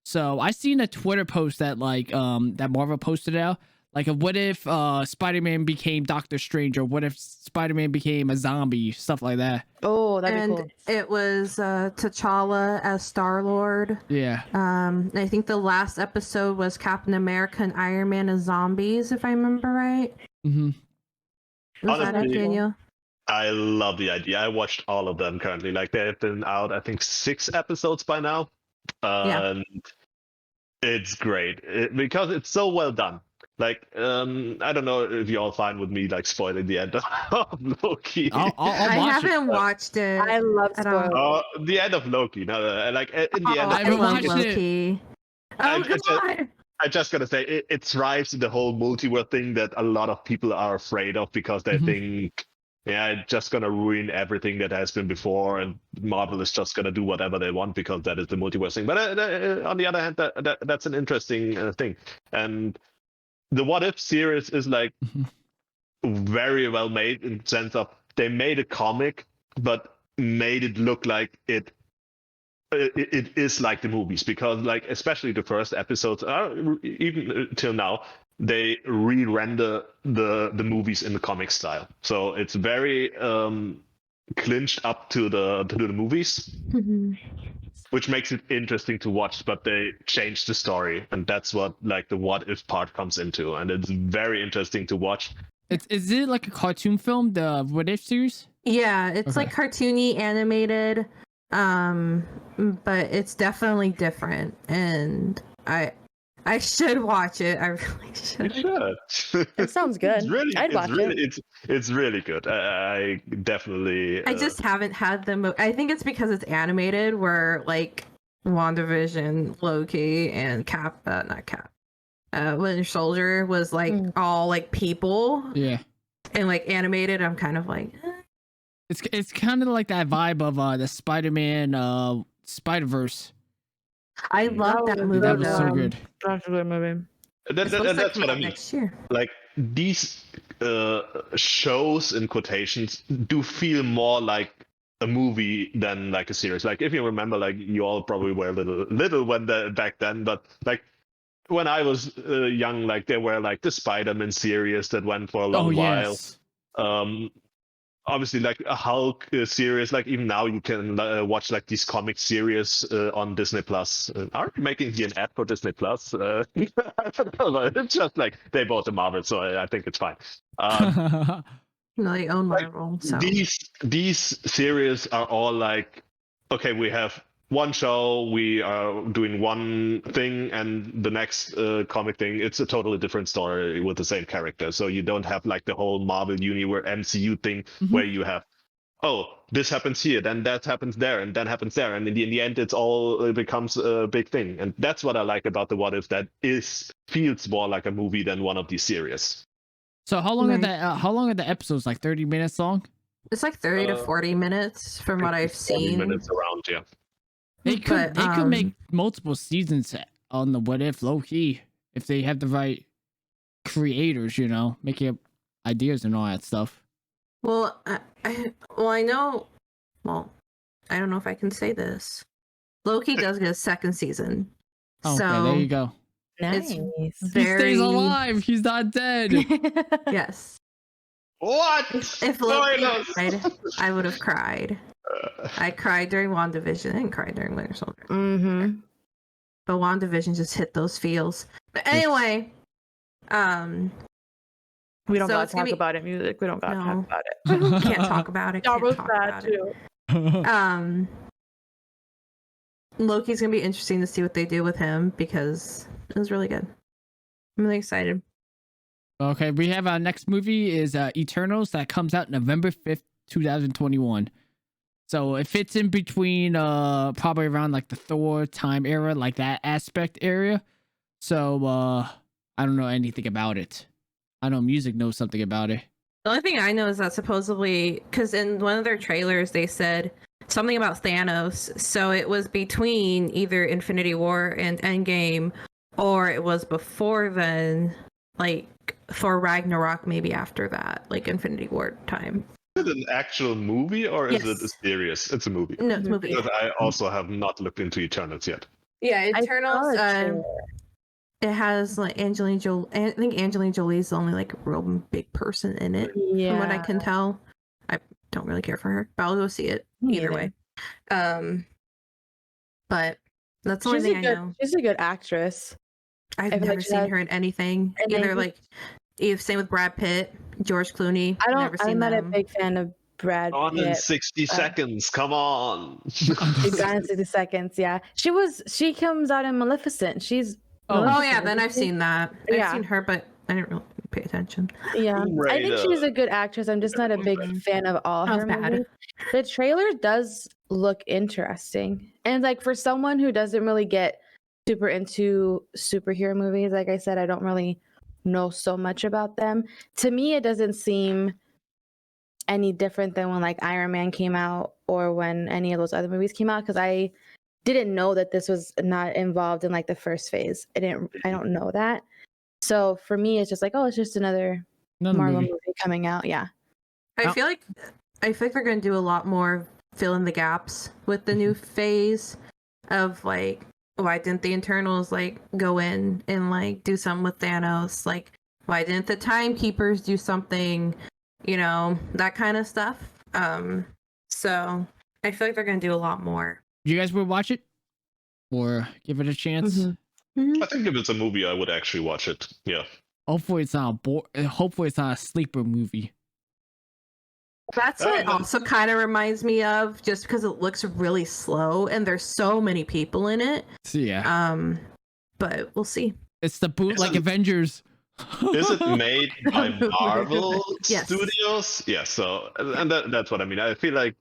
So I seen a Twitter post that like that Marvel posted out. Like, what if Spider-Man became Doctor Strange, or what if Spider-Man became a zombie, stuff like that. Oh, that'd be cool. It was T'Challa as Star-Lord. Yeah. I think the last episode was Captain America and Iron Man as zombies, if I remember right. Was that it, Daniel? I love the idea. I watched all of them currently. Like, they've been out, I think, 6 episodes by now. And it's great because it's so well done. Like, I don't know if you're all fine with me like spoiling the end of Loki. I'll I haven't watched it. I love spoilers. The end of Loki. No, like in the end. I haven't watched Loki. I just gotta say it thrives in the whole multiverse thing that a lot of people are afraid of because they think, it's just gonna ruin everything that has been before, and Marvel is just gonna do whatever they want because that is the multiverse thing. But on the other hand, that's an interesting thing. And the What If series is like very well made in the sense of they made a comic, but made it look like it it is like the movies, because like especially the first episodes, even till now, they re-render the movies in the comic style, so it's very clinched up to the movies, which makes it interesting to watch. But they change the story, and that's what like the what if part comes into, and it's very interesting to watch. Is it like a cartoon film, the What If series? Yeah, it's like cartoony, animated, but it's definitely different, and I should watch it. I really should. You should. It sounds good. It's really, I'd watch it. It's really good. I definitely. I just haven't had the. I think it's because it's animated, where like WandaVision, Loki, and Winter Soldier was like all like people. Yeah. And like animated, I'm kind of like. It's kind of like that vibe of the Spider-Man Spider-Verse. I love that movie. That was so good. That's a good movie. That's what I mean. Next year. Like these shows in quotations do feel more like a movie than like a series. Like if you remember, like you all probably were little when back then, but like when I was young, like there were like the Spider-Man series that went for a long while. Obviously, like a Hulk series, like even now you can watch like these comic series on Disney Plus. Aren't we making here an ad for Disney Plus? I don't know, it's just like they bought the Marvel, so I think it's fine. No, they own Marvel. So These series are all like, okay, we have one show, we are doing one thing, and the next comic thing, it's a totally different story with the same character. So you don't have like the whole Marvel Universe MCU thing where you have, oh, this happens here, then that happens there, and then happens there, and in the end, it becomes a big thing. And that's what I like about the What If. That feels more like a movie than one of these series. So how long are the episodes? Like 30 minutes long? it's like 30 to 40 minutes from what I've 40 seen. minutes around, yeah. They could make multiple seasons on the What If, low key, if they have the right creators, you know, making up ideas and all that stuff. Well, I know. Well, I don't know if I can say this. Loki does get a second season. Okay, so there you go. Nice. He stays alive. He's not dead. Yes. What? If Loki died, I would have cried. I cried during WandaVision and cried during Winter Soldier. Mm-hmm. But WandaVision just hit those feels. But anyway, we don't so gotta it's talk gonna be- about it. Music. We don't gotta No. talk about it. can't talk about it. That Can't was talk bad about it. too. Loki's gonna be interesting to see what they do with him because it was really good. I'm really excited. Okay, we have our next movie is Eternals that comes out November 5th, 2021. So it fits in between probably around like the Thor time era, like that aspect area. So I don't know anything about it. I know music knows something about it. The only thing I know is that supposedly, because in one of their trailers they said something about Thanos, so it was between either Infinity War and Endgame, or it was before then, like for Ragnarok, maybe after that, like Infinity War time. Is it an actual movie or is Yes. it a series? It's a movie. No, it's a movie. Because I also have not looked into Eternals yet. Yeah, I Eternals. saw it, It has like Angelina Jolie. I think Angelina Jolie is the only like real big person in it, from what I can tell. I don't really care for her, but I'll go see it either way. But that's the only thing I know. She's a good actress. I've I feel never like she seen has- her in anything. and Either then- like, same with Brad Pitt, George Clooney. I'm not a big fan of Brad On in Pitt. 60 seconds, come on. She's gone in 60 seconds. Yeah, she comes out in Maleficent. She's Oh yeah, Maleficent, then isn't I've she? seen that. I've Yeah. seen her, but I didn't really pay attention. Yeah, Tomb I think Raider. she's a good actress. I'm just not a big fan of all Sounds her bad. movies. The trailer does look interesting, and like for someone who doesn't really get super into superhero movies, like I said, I don't really know so much about them. To me, it doesn't seem any different than when like Iron Man came out or when any of those other movies came out, because I didn't know that this was not involved in like the first phase. I don't know that. So for me, it's just like, oh, it's just another Marvel movie coming out. Yeah. I feel like they're going to do a lot more fill in the gaps with the new phase. of like, why didn't the Internals like go in and like do something with Thanos? Like, why didn't the Timekeepers do something? You know, that kind of stuff. So I feel like they're gonna do a lot more. You guys would watch it or give it a chance? Mhm. I think if it's a movie, I would actually watch it. Yeah. Hopefully it's not hopefully it's not a sleeper movie. That's what it also kind of reminds me of, just because it looks really slow and there's so many people in it. So yeah. But we'll see. It's the bootleg Avengers. Is it made by Marvel Yes. Studios? Yeah, so and that's what I mean. I feel like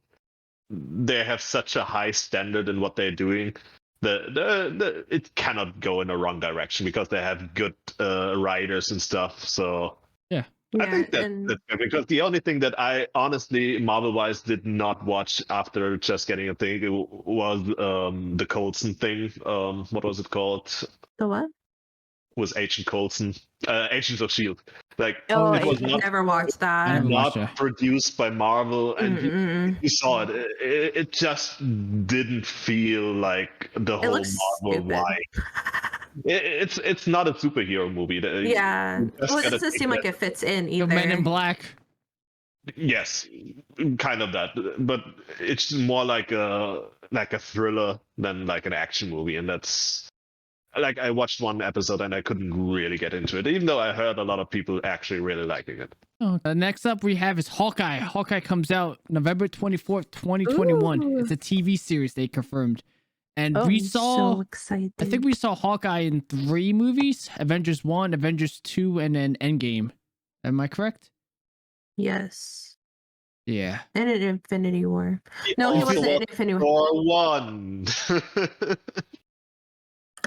they have such a high standard in what they're doing. It cannot go in a wrong direction because they have good writers and stuff. So I think that's good, because the only thing that I honestly, Marvel-wise, did not watch after just getting a thing was the Coulson thing. What was it called? The what? Was Agent Coulson, Agents of S.H.I.E.L.D. Like, Oh, it was I not, never watched that. I never watched not it. produced by Marvel, and Mm-mm. you saw it. It just didn't feel like the It whole looks Marvel stupid. vibe. It's not a superhero movie. Yeah. You just Well, it gotta doesn't take seem like that- it fits in The either. Men in Black. Yes, kind of that, but it's more like a thriller than like an action movie, and that's like, I watched one episode and I couldn't really get into it, even though I heard a lot of people actually really liking it. Oh, next up we have is Hawkeye. Hawkeye comes out November 24th, 2021. Ooh. It's a TV series they confirmed. And Oh, we I'm saw So excited. I think we saw Hawkeye in 3 movies: Avengers 1, Avengers 2, and then Endgame. Am I correct? Yes. Yeah. And in Infinity War. No, he Also wasn't in Infinity War. Thor 1.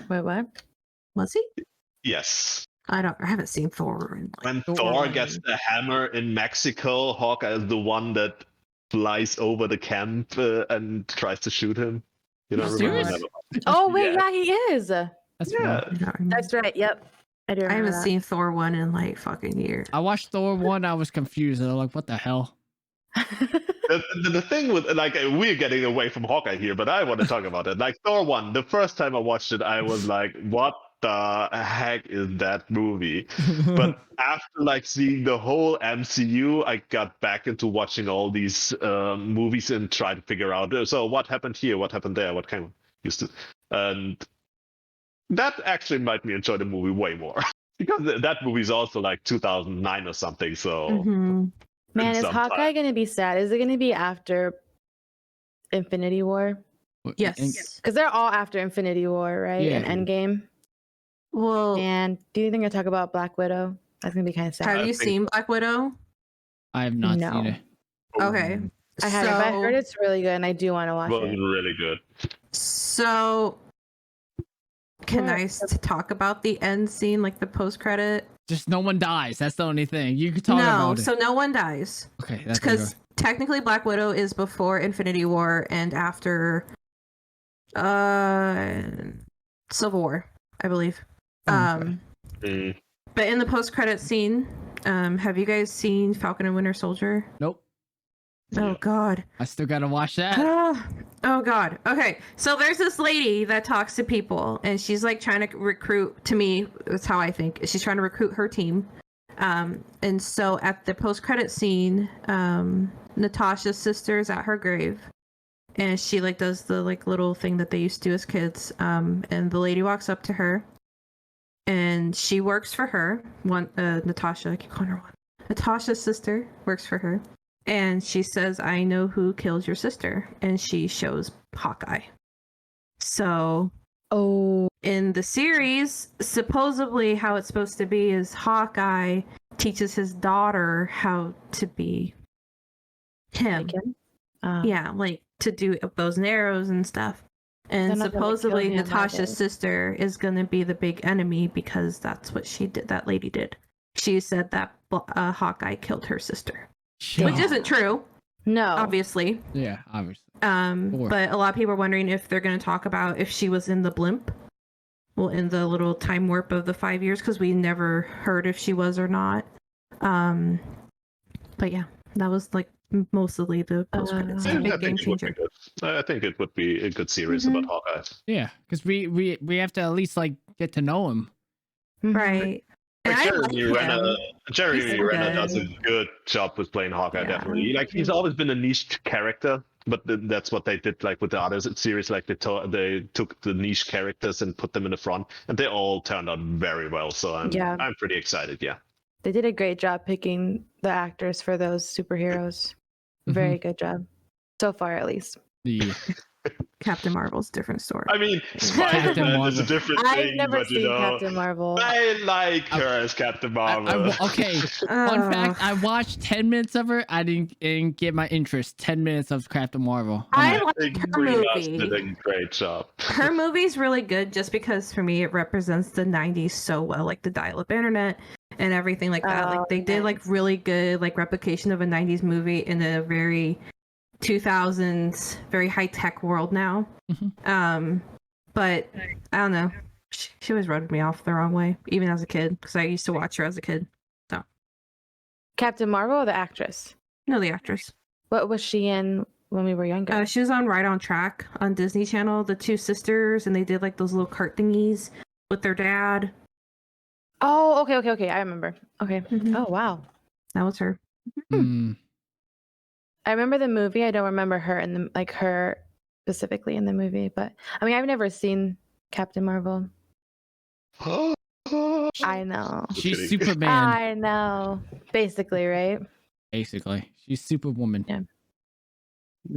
Wait, what? Was he? Yes. I haven't seen Thor in like When Thor Thor 1. gets the hammer in Mexico, Hawkeye is the one that flies over the camp and tries to shoot him. You don't remember Serious? that? Oh wait, Yeah. yeah, he is. That's Yeah. fun. I don't remember. That's right. Yep. I do. I Remember haven't that. seen Thor 1 in like fucking years. I watched Thor 1. I was confused. I was like, what the hell? The thing with, like, we're getting away from Hawkeye here, but I want to talk about it. Like, Thor 1, the first time I watched it, I was like, what the heck is that movie? But after like seeing the whole MCU, I got back into watching all these movies and try to figure out, so what happened here, what happened there, what kind of used to, and that actually made me enjoy the movie way more. Because that movie is also like 2009 or something, so Mhm. Man, is sometime. Hawkeye gonna be sad? Is it gonna be after Infinity War? Yes. Because they're all after Infinity War, right? Yeah. And Endgame. Well, And do you think they're gonna talk about Black Widow? That's gonna be kind of sad. have I you think- seen Black Widow? I have not No. seen it. Okay. I haven't, but I heard So- it's really good, and I do want to watch was it. really good. So, can What? I talk about the end scene, like the post credit? Just no one dies. That's the only thing. You can talk No, about so it. no one dies. Okay, that's Because technically Black Widow is before Infinity War and after Civil War, I believe. Okay. Mm. But in the post credit scene, have you guys seen Falcon and Winter Soldier? Nope. Oh Yeah. god. I still gotta watch that. Oh god. Okay. So there's this lady that talks to people and she's like trying to recruit, to me, that's how I think. She's trying to recruit her team. And so at the post credit scene, Natasha's sister is at her grave. And she like does the like little thing that they used to do as kids. And the lady walks up to her and she works for her. Natasha, I keep calling her one. Natasha's sister works for her. And she says, I know who killed your sister. And she shows Hawkeye. So Oh, in the series, supposedly how it's supposed to be is Hawkeye teaches his daughter how to be him. like him? Yeah, like to do bows and arrows and stuff. They're And not gonna kill supposedly him, are Natasha's they? sister is going to be the big enemy because that's what she did. That lady did. She said that Hawkeye killed her sister, which Yeah. isn't true, No. obviously. Yeah, obviously. Sure. But a lot of people are wondering if they're going to talk about if she was in the blimp. Well, in the little time warp of the 5 years, because we never heard if she was or not. But yeah, that was like mostly the post credits. Uh, It's a big I game think it would be changer. good. I think it would be a good series about Hawkeye. Yeah, because we have to at least like get to know him. Right. And Like I like Jeremy Renner, him. Jeremy He's so Renner does a good. good job with playing Hawkeye. Yeah. Definitely, like he's always been a niche character, but that's what they did. Like with the other series, like they took the niche characters and put them in the front, and they all turned out very well. So I'm pretty excited. Yeah. They did a great job picking the actors for those superheroes. Very good job. So far, at least. The Captain Marvel's a different story. I mean, Captain Spider-Man is a Marvel. different I've thing, never but you seen know, Captain Marvel. I like her as Captain Marvel. Okay, fun fact: I watched 10 minutes of her. I didn't get my interest. 10 minutes of Captain Marvel. I I like think her Brie Larson did movie. a great job. Her movie's really good just because for me it represents the 90s so well, like the dial-up internet and everything like that. Like they did like really good like replication of a 90s movie in a very 2000s very high-tech world now. But I don't know. She always rubbed me off the wrong way, even as a kid, because I used to watch her as a kid. So Captain Marvel or the actress? no, the actress. What was she in when we were younger? She was on Right on Track on Disney Channel, the two sisters, and they did like those little cart thingies with their dad. Oh, okay. I remember. Okay. Oh, wow. That was her. I remember the movie. I don't remember her in the her specifically in the movie, but I mean, I've never seen Captain Marvel. I know. She's Superman. I know. Basically, right? Basically, she's Superwoman. Yeah.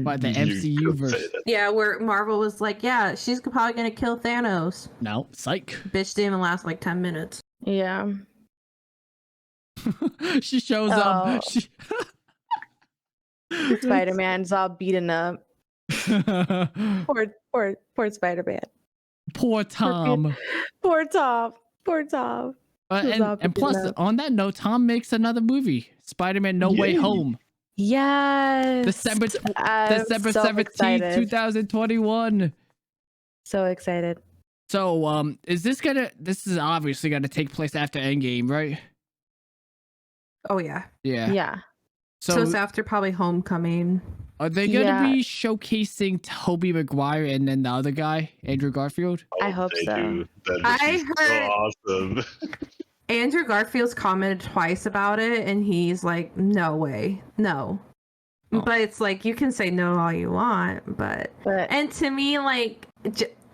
By the You MCU could verse. say that. Yeah, where Marvel was like, yeah, she's probably gonna kill Thanos. No, psych. Bitch didn't even last like 10 minutes. Yeah. She shows Oh. up. She... Spider-Man's all beaten up. Poor Spider-Man. Poor Tom. Poor Tom. Poor Tom. He's all And plus, beaten up. on that note, Tom makes another movie, Spider-Man: No Way Yay. Home, Yes. December I'm December so 17th, excited. 2021. So excited. So, this is obviously gonna take place after Endgame, right? Oh yeah. Yeah. Yeah. So it's after probably Homecoming. Are they gonna Yeah. be showcasing Tobey Maguire and then the other guy, Andrew Garfield? I hope They so. do. That would I be so heard- awesome. Andrew Garfield's commented twice about it, and he's like, "No way, no." Oh. But it's like you can say no all you want, but But and to me, like,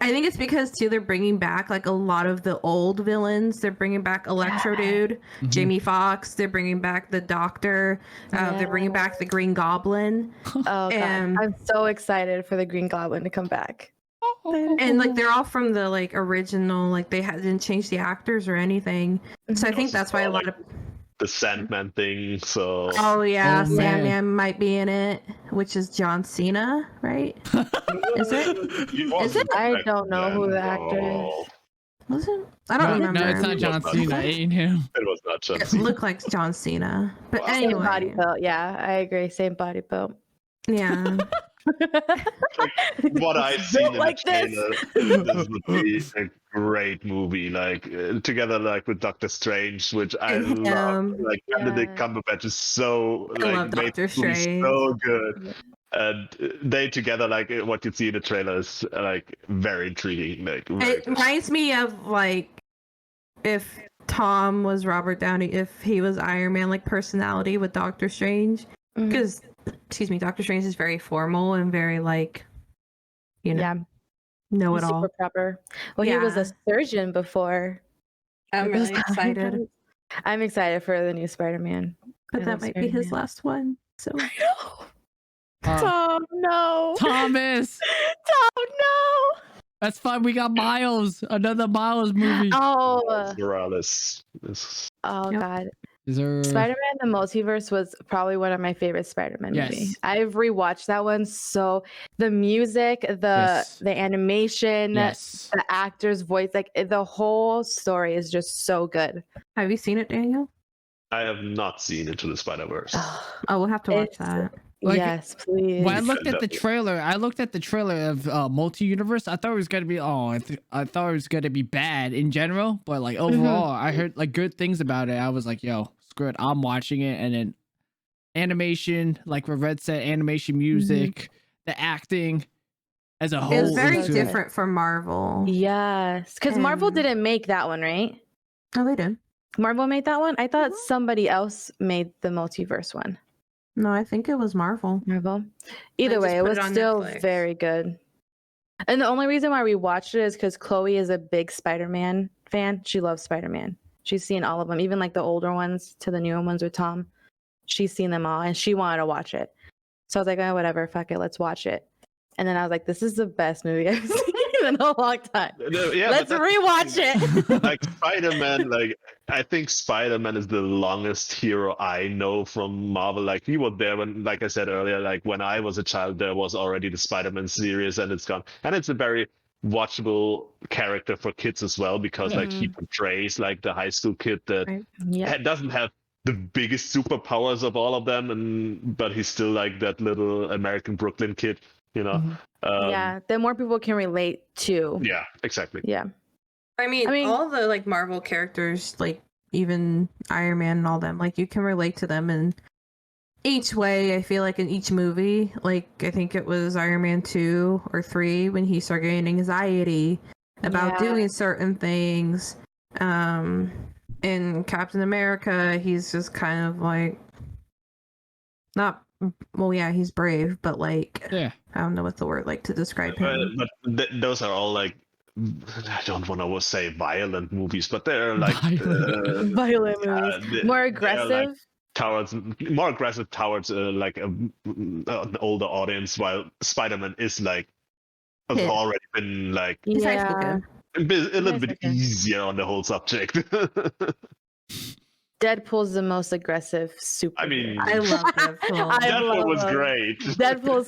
I think it's because too they're bringing back like a lot of the old villains. They're bringing back Electro Dude, Mhm. Jamie Foxx. They're bringing back the Doctor. They're bringing back the Green Goblin, oh god, I'm so excited for the Green Goblin to come back. and like they're all from the like original. Like they didn't change the actors or anything. So I think that's why a lot of The Sandman thing. So oh yeah, Oh, man. Sandman might be in it, which is John Cena, right? Is it? He Is wasn't it? I back don't know who the then. actor is. Oh, Was it? I don't remember. No, it's not John Cena. It ain't him. it was not John It Cena. looked like John Cena, but Wow. Same body anyway, build. Yeah, I agree. Same body build. yeah. What I've Built seen in like the trailer, this would be a great movie. Like together, like with Doctor Strange, which I And love. him. Like Benedict Cumberbatch is so I love like made Doctor the movie Strange. so good, and they together, like what you see in the trailer, is like very intriguing. Like very It good. reminds me of like if Tom was Robert Downey, if he was Iron Man, like personality with Doctor Strange, Mhm. because excuse me, Doctor Strange is very formal and very like, you know, Yeah, know it super all. proper. Well, he was a Yeah. surgeon before. I'm with really this excited, Spider-Man. I'm excited for the new Spider-Man. but I that love might be his Spider-Man. last one. So I know. Uh, Tom, no. Thomas. Tom, no. That's fine. We got Miles. Another Miles movie. Oh, Miles Morales. oh Yep. God. Is there... Spider-Man: The Multiverse was probably one of my favorite Spider-Man Yes. movies. I've rewatched that one. So the music, Yes. the animation, Yes. the actor's voice, like the whole story is just so good. have you seen it, Daniel? I have not seen Into the Spider-Verse. Oh, we'll have to watch It's- that. Like, yes, please. When I looked at the Definitely. trailer, of Multi-Universe. I thought it was gonna be I thought it was gonna be bad in general, but like overall, I heard like good things about it. I was like, yo, screw it, I'm watching it, and then animation, like what Red said, animation, music, the acting as a whole. It was very so good. different from Marvel. Yes, because Marvel And- didn't make that one, right? Oh, they did. Marvel made that one. I thought somebody else made the multiverse one. No, I think it was Marvel. Marvel. Either just way, it put was it on still Netflix. very good. And the only reason why we watched it is because Chloe is a big Spider-Man fan. She loves Spider-Man. She's seen all of them, even like the older ones to the newer ones with Tom. She's seen them all, and she wanted to watch it. So I was like, oh, whatever, fuck it, let's watch it. And then I was like, this is the best movie I've seen in a long time. Yeah, Let's rewatch it. Like Spider-Man, like I think Spider-Man is the longest hero I know from Marvel. Like he was there when, like I said earlier, like when I was a child, there was already the Spider-Man series, and it's gone. And it's a very watchable character for kids as well, because like he portrays like the high school kid that Right. Yeah. doesn't have the biggest superpowers of all of them, but he's still like that little American Brooklyn kid, you know. Yeah. Then more people can relate to. Yeah, exactly. Yeah. I mean, all the like Marvel characters, like even Iron Man and all them, like you can relate to them in each way. I feel like in each movie, like I think it was Iron Man 2 or 3 when he started getting anxiety about Yeah. doing certain things. In Captain America, he's just kind of like not, well, yeah, he's brave, but like Yeah. I don't know what the word like to describe him. But those are all like, I don't want to say violent movies, but they're like Violent movies. More aggressive. more aggressive towards like an older audience, while Spider-Man is like has Yeah. already been like He's nice Yeah. looking. a little Nice bit looking. easier on the whole subject. Deadpool's the most aggressive super. I mean, I love Deadpool. I that love one was him. great. Deadpool's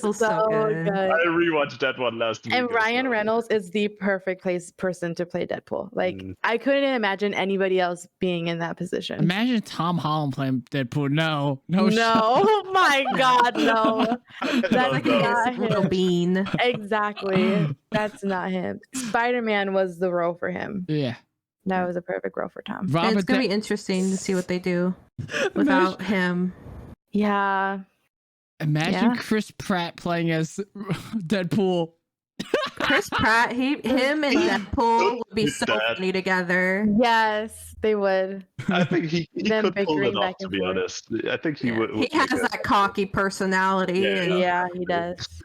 Deadpool's so so good. good. I rewatched that one last week. And as Ryan well. Reynolds is the perfect person to play Deadpool. Like Mm. I couldn't imagine anybody else being in that position. Imagine Tom Holland playing Deadpool. No, no, No, oh my God, no. That's Like not his little him. bean. Exactly. That's not him. Spider-Man was the role for him. Yeah. That was a perfect role for Tom. And Robert it's gonna be interesting to see what they do without him. Yeah. Imagine Yeah. Chris Pratt playing as Deadpool. Chris Pratt, him and Deadpool would be so That- funny together. Yes, they would. I think he Them could pull bickering it back off, to and be forth. honest. I think he Yeah. would. He would has make that cocky personality. Yeah. and- Yeah, he does.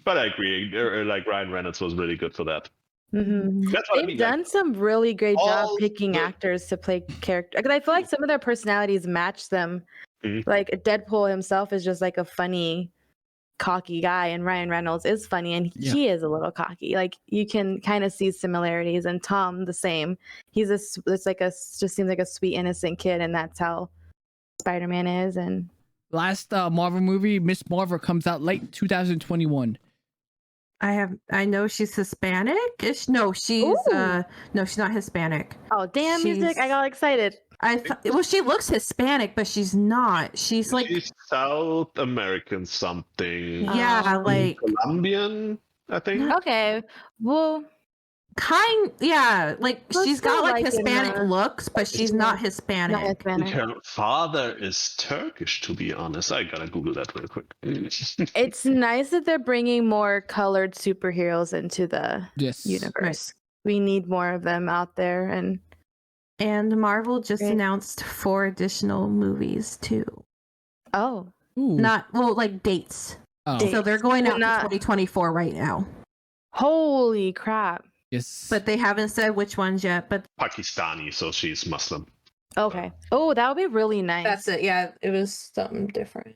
But I agree. Like Ryan Reynolds was really good for that. hmm That's what I They've mean. done some really great job all picking the- actors to play character. Because I feel like some of their personalities match them. Mhm. Like Deadpool himself is just like a funny, cocky guy, and Ryan Reynolds is funny, and Yeah. he is a little cocky. Like you can kind of see similarities. And Tom the same. It's like just seems like a sweet innocent kid, and that's how Spider-Man is. And Last Marvel movie, Miss Marvel, comes out late 2021. I know she's Hispanic. No, she's Ooh. no, she's not Hispanic. oh damn, music! I She's- got excited. Well, she looks Hispanic, but she's not. She's like, She's South American something. yeah, like Colombian, I think. Okay, well. yeah, like Looks she's got so like like in Hispanic her- looks, but she's not Hispanic. Not Hispanic. Her father is Turkish, to be honest. I gotta Google that real quick. It's nice that they're bringing more colored superheroes into the Yes. universe. We need more of them out there. And Marvel just Great. announced 4 additional movies too. Oh, Ooh. Like dates. Oh. Dates. So they're going out Not- to 2024 right now. holy crap! Yes. But they haven't said which ones yet. But Pakistani, so she's Muslim. Okay. Oh, that would be really nice. that's it. Yeah, it was something different.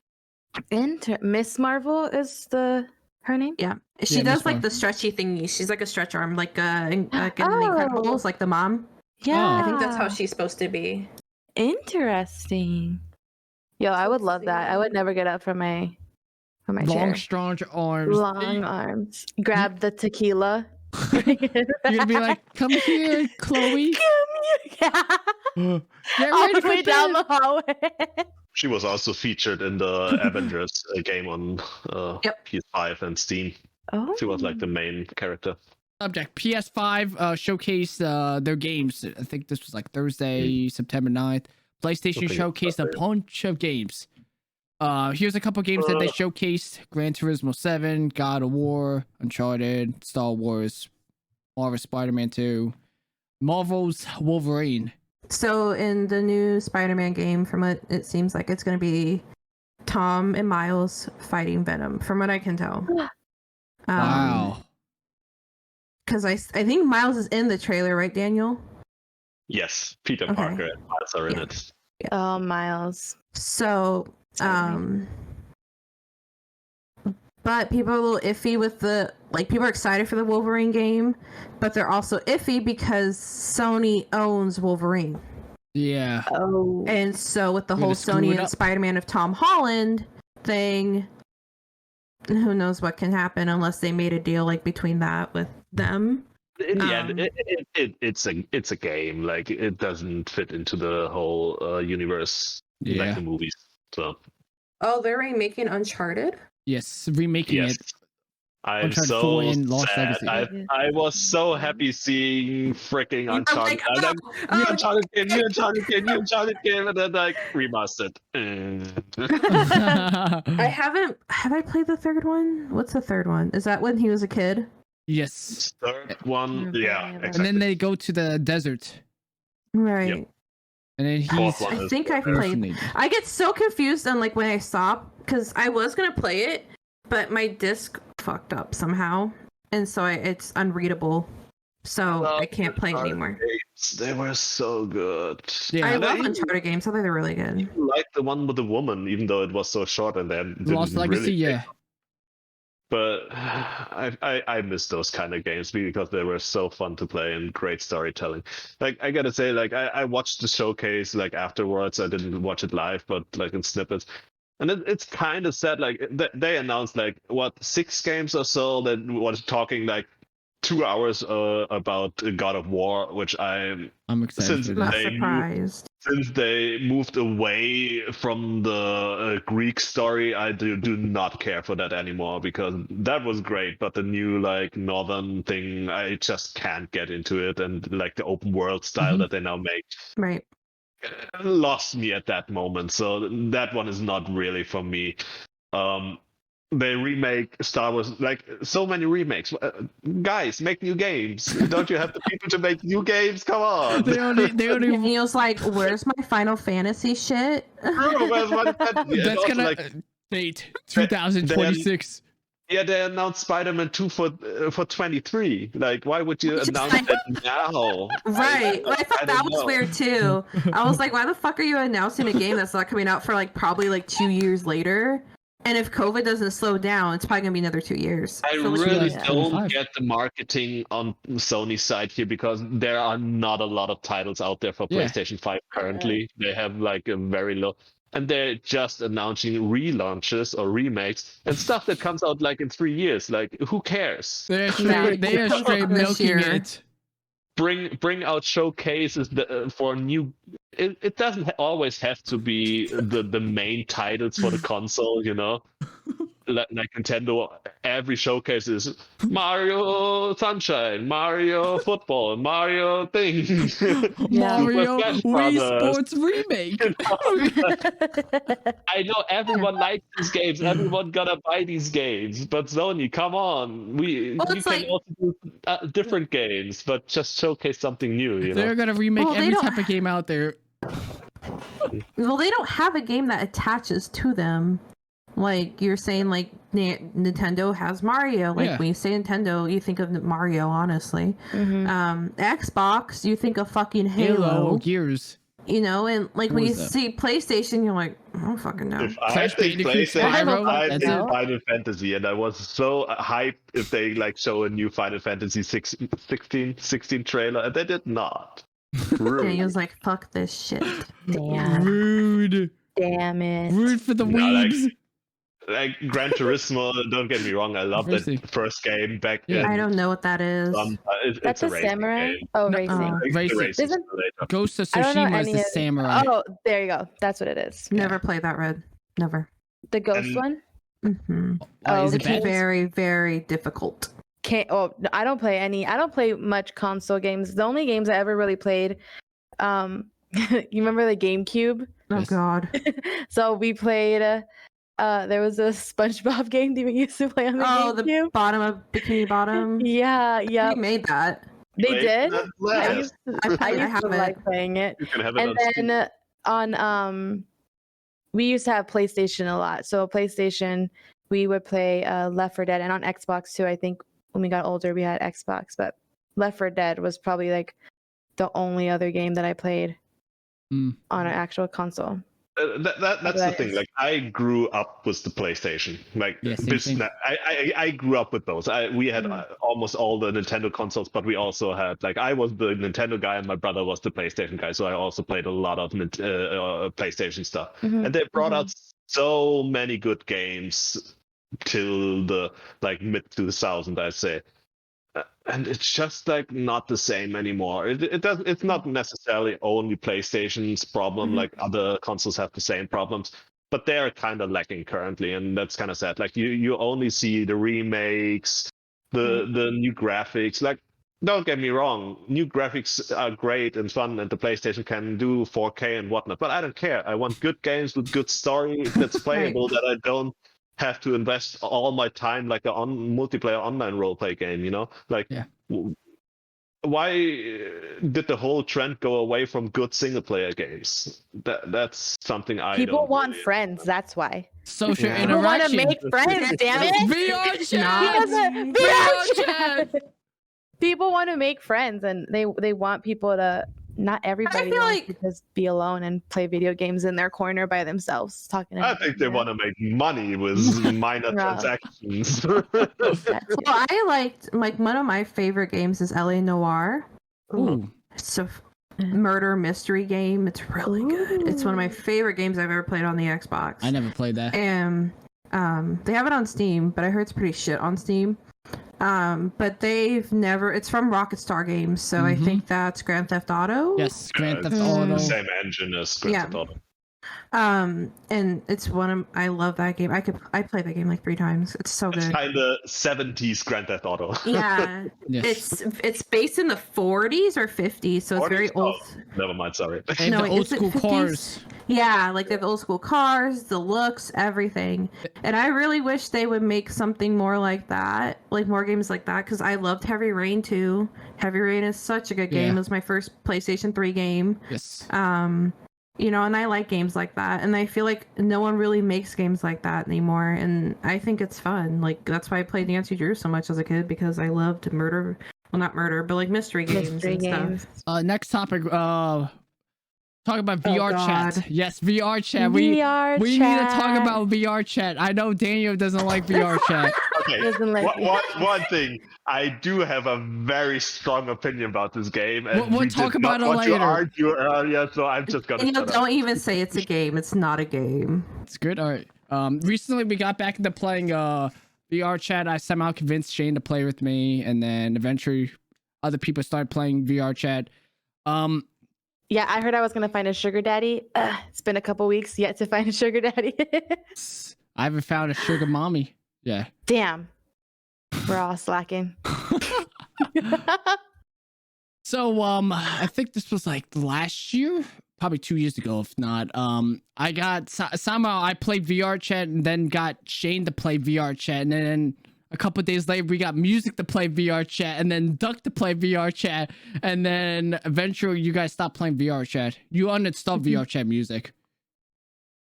Miss Marvel is her name. Yeah, she Yeah, does Miss like Marvel. the stretchy thingy. She's like a stretch arm, like in The Oh. Incredibles, like the mom. Yeah, I think that's how she's supposed to be. Interesting. Yo, I would love that. I would never get up from my Long, chair. strong arms. Long arms. Grab the tequila. You're gonna be like, come here, Chloe. Yeah. Get All ready the for way down bed. the hallway. She was also featured in the Avengers game on Yep. PS5 and Steam. Oh. She was like the main character. Subject: PS5 showcased their games. I think this was like Thursday, September 9th. PlayStation Okay, showcased a okay. bunch of games. Here's a couple games that they showcased: Gran Turismo 7, God of War, Uncharted, Star Wars, Marvel Spider-Man 2, Marvel's Wolverine. So in the new Spider-Man game, from what it seems like, it's going to be Tom and Miles fighting Venom, from what I can tell. Wow. Because I think Miles is in the trailer, right, Daniel? Yes, Peter Okay. Parker and Miles are in it. Oh, Miles. So, but people are a little iffy with people are excited for the Wolverine game, but they're also iffy because Sony owns Wolverine. Yeah. Oh. And so with the We're whole gonna screw Sony it and up. Spider-Man of Tom Holland thing, who knows what can happen unless they made a deal like between that with them. In the end, it's a game. Like it doesn't fit into the whole universe Yeah. like the movies. So Oh, they're remaking Uncharted? Yes, remaking yes. it. I'm Uncharted so 4 and Lost sad. Legacy. I was so happy seeing freaking You're Uncharted. like, I'm like, oh, new oh, Uncharted game, new Uncharted game, new Uncharted game, and then like remastered. Have I played the third one? What's the third one? Is that when he was a kid? Yes. Third one, yeah, And exactly. And then they go to the desert. Right. Yep. And then Fourth he's one I is think I better. played. I get so confused on like when I stop because I was gonna play it, but my disc fucked up somehow, and so it's unreadable. So I can't play it anymore. Games, they were so good. Yeah. I love even Uncharted games. I think they're really good. like the one with the woman, even though it was so short and then didn't Lost Legacy, really yeah. But I miss those kind of games because they were so fun to play and great storytelling. Like I gotta say, like I watched the showcase like afterwards. I didn't watch it live, but like in snippets. And it's kind of sad. Like they announced like what 6 games or so that was talking like 2 hours about God of War, which I'm excited since for Not that. surprised. since they moved away from the Greek story, I do not care for that anymore because that was great, but the new like northern thing, I just can't get into it, and like the open world style Mhm. that they now make Right. lost me at that moment. So that one is not really for me. They remake Star Wars, like so many remakes. Guys, make new games. Don't you have the people to make new games? Come on. They only Daniel's like, "Where's my Final Fantasy shit?" Bro, where's my fantasy? And that's also, gonna like, date 2026. yeah, they announced Spider-Man 2 for 23. Like, why would you Which is announce like- that now? Right. I thought I that don't was know. weird too. I was like, why the fuck are you announcing a game that's not coming out for like probably like 2 years later? And if COVID doesn't slow down, it's probably gonna be another 2 years. I So, like, really Yeah. don't 25. get the marketing on Sony's side here because there are not a lot of titles out there for Yeah. PlayStation 5 currently. They have like a very low, and they're just announcing relaunches or remakes and stuff that comes out like in 3 years. Like, who cares? They are Exactly. straight This milking year. it. Bring out showcases for new. It doesn't always have to be the main titles for the console, you know. Like Nintendo, every showcase is Mario Sunshine, Mario Football, Mario thing. Yeah. Mario Smash Wii Brothers. Sports remake. I know everyone likes these games. Everyone gonna buy these games, but Sony, come on, Well, you it's can like- also do different games, but just showcase something new. You know. They're gonna remake Well, they every don't- type of game out there. Well, they don't have a game that attaches to them. Like you're saying, like Nintendo has Mario. Like Yeah. when you say Nintendo, you think of Mario. Honestly, Mhm. Xbox, you think of fucking Halo, Halo. Gears. You know, and like What when you was that? see PlayStation, you're like, I don't fucking know. If I Crash think Bandicoot, Spyro, PlayStation, I that's think it. Final Fantasy, and I was so hyped if they like show a new Final Fantasy 16 trailer, and they did not. Rude. Daniel's like, fuck this shit. Damn. Rude. Damn it. Rude for the No, like- weebs. Like Gran Turismo, don't get me wrong, I love that Racing. first game back Yeah. in. I don't know what that is. It's That's a a racing samurai. game. Oh, No, racing. Like, the Racing. racing Isn't- simulator. Ghost of I don't know Tsushima is any the of- samurai. Oh, there you go. That's what it is. Never played that, Red. Never. The ghost And- one. Mm-hmm. Why, is it okay. bad? Very, very difficult. Can't. Oh, no, I don't play any. I don't play much console games. The only games I ever really played, you remember the GameCube? Oh Yes. God. So we played. There was a SpongeBob game that we used to play on the Oh, GameCube. the bottom of Bikini Bottom. Yeah, yeah. We made that. They Wait, did. that's I last. used to, I I used have to it. like playing it. You can have it And on Steam. then on we used to have PlayStation a lot. So PlayStation, we would play Left 4 Dead, and on Xbox too. I think when we got older, we had Xbox, but Left 4 Dead was probably like the only other game that I played Mm. on an actual console. That's the that thing. is. Like I grew up with the PlayStation. Like Yeah, same thing. I grew up with those. We had Mhm. almost all the Nintendo consoles, but we also had like I was the Nintendo guy and my brother was the PlayStation guy. So I also played a lot of PlayStation stuff. Mhm. And they brought Mhm. out so many good games till the like mid 2000s, I'd say. And it's just like not the same anymore. It does. It's not necessarily only PlayStation's problem. Mhm. Like other consoles have the same problems, but they are kind of lacking currently, and that's kind of sad. Like you only see the remakes, the new graphics. Like don't get me wrong, new graphics are great and fun, and the PlayStation can do 4K and whatnot. But I don't care. I want good games with good story that's playable that I don't have to invest all my time like a multiplayer online roleplay game, like Yeah. Why did the whole trend go away from good single player games? That's something I People don't want really friends. That's why. Social Yeah. People want to interaction. make friends. Damn it! VR He chat. doesn't- VR VR chat. People want to make friends, and they want people to. Not everybody feel wants like- to just be alone and play video games in their corner by themselves, talking. I think they want to make money with minor Yeah. transactions. to. Well, I liked like one of my favorite games is LA Noire. Ooh. It's a murder mystery game. It's really good. It's one of my favorite games I've ever played on the Xbox. I never played that. And they have it on Steam, but I heard it's pretty shit on Steam. But they've never. It's from Rocket Star Games, so I think that's Grand Theft Auto. Yes, Grand Theft It's Auto. the same engine as Grand Theft Auto. And it's one of I love that game. I played that game like 3 times. It's so It's good. kind of 70s Grand Theft Auto. Yeah, Yes. it's based in the 40s or 50s, so it's very 40s? old. Oh, never mind, sorry. They have No, the old is it school 50s? cars. Yeah, like they have old school cars, the looks, everything. And I really wish they would make something more like that, like more games like that, because I loved Heavy Rain too. Heavy Rain is such a good game. Yeah. It was my first PlayStation 3 game. Yes. And I like games like that. And I feel like no one really makes games like that anymore. And I think it's fun. Like that's why I played Nancy Drew so much as a kid, because I loved murder. Well, not murder, but like mystery games and stuff. Next topic. Talk about VR God. chat. Yes, VR chat. VR we need to talk chat. about VR chat. I know Daniel doesn't like VR chat. Okay, Doesn't like one thing. I do have a very strong opinion about this game. And We'll we talk did not about it want to later. argue earlier, so I'm just gonna shut up. Don't even say it's a game. It's not a game. It's good. All right. Recently we got back into playing VR chat. I somehow convinced Shane to play with me, and then eventually other people started playing VR chat. Yeah, I heard I was gonna find a sugar daddy. It's been a couple weeks yet to find a sugar daddy. I haven't found a sugar mommy. Yeah. Damn, we're all slacking. So I think this was like last year, probably 2 years ago, if not. I got somehow I played VR chat and then got Shane to play VR chat, and then a couple of days later we got music to play VR chat, and then Duck to play VR chat, and then eventually you guys stopped playing VR chat. You uninstalled VR chat music.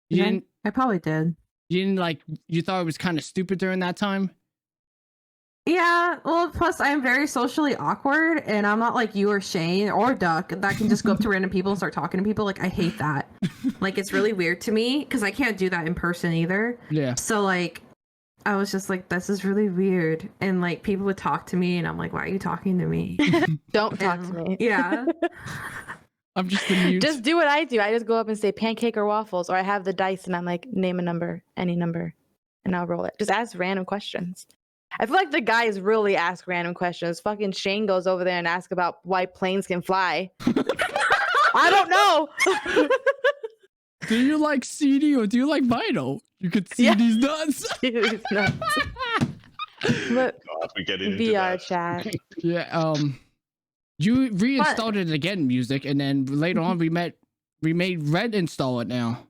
You didn't. I probably did. You didn't like. You thought it was kind of stupid during that time. Yeah, well, plus I'm very socially awkward, and I'm not like you or Shane or Duck that can just go up to random people and start talking to people. Like, I hate that. Like, it's really weird to me because I can't do that in person either. Yeah. So, like, I was just like, this is really weird. And, like, people would talk to me, and I'm like, why are you talking to me? Don't talk to me. Yeah. I'm just the mute. Just do what I do. I just go up and say pancake or waffles, or I have the dice and I'm like, name a number, any number, and I'll roll it. Just ask random questions. I feel like the guys really ask random questions. Fucking Shane goes over there and asks about why planes can fly. I don't know. Do you like CD or do you like vinyl? You could see Yeah. these nuts. It's nuts. But God, we get into VR that. chat. Yeah. You reinstalled it again, music, and then later on we met we made Red install it now.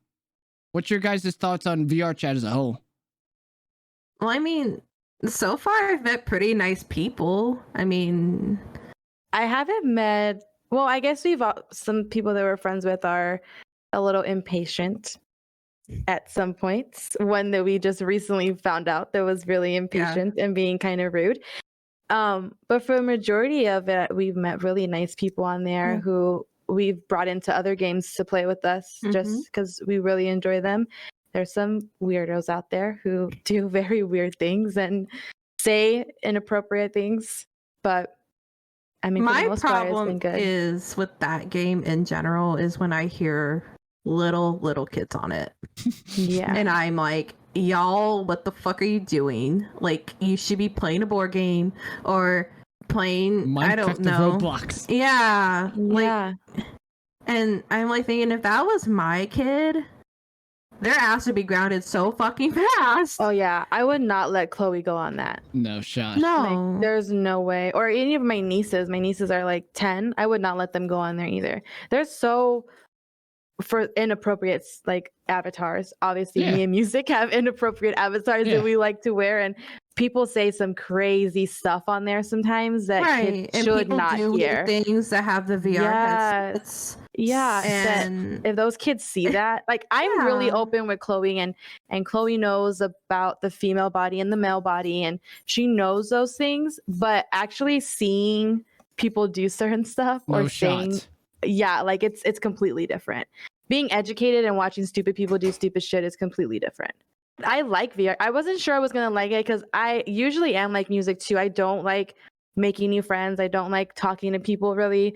What's your guys' thoughts on VR chat as a whole? Well, I mean, so far I've met pretty nice people. I mean, I haven't met. Well, I guess some people that we're friends with are a little impatient at some points. One that we just recently found out that was really impatient and being kind of rude. But for a majority of it, we've met really nice people on there who we've brought into other games to play with us just because we really enjoy them. There's some weirdos out there who do very weird things and say inappropriate things, but I mean, for the my most part, it's been problem good. is with that game in general is when I hear little kids on it. Yeah. And I'm like, y'all, what the fuck are you doing? Like, you should be playing a board game or playing, Minecraft I don't or know. Roblox. Yeah. Like, Yeah. and I'm like thinking, if that was my kid, their ass would be grounded so fucking fast. Oh yeah, I would not let Chloe go on that. No shot. No. Like, there's no way. Or any of my nieces. My nieces are like 10. I would not let them go on there either. They're so for inappropriate like avatars. Obviously, me and Music have inappropriate avatars that we like to wear, and people say some crazy stuff on there sometimes that kids and should people not do hear. things that have the VR headsets. Yeah, And if those kids see that, like I'm really open with Chloe, and Chloe knows about the female body and the male body, and she knows those things. But actually seeing people do certain stuff or saying, like it's completely different. Being educated and watching stupid people do stupid shit is completely different. I like VR. I wasn't sure I was gonna like it because I usually am like Music too. I don't like making new friends. I don't like talking to people really.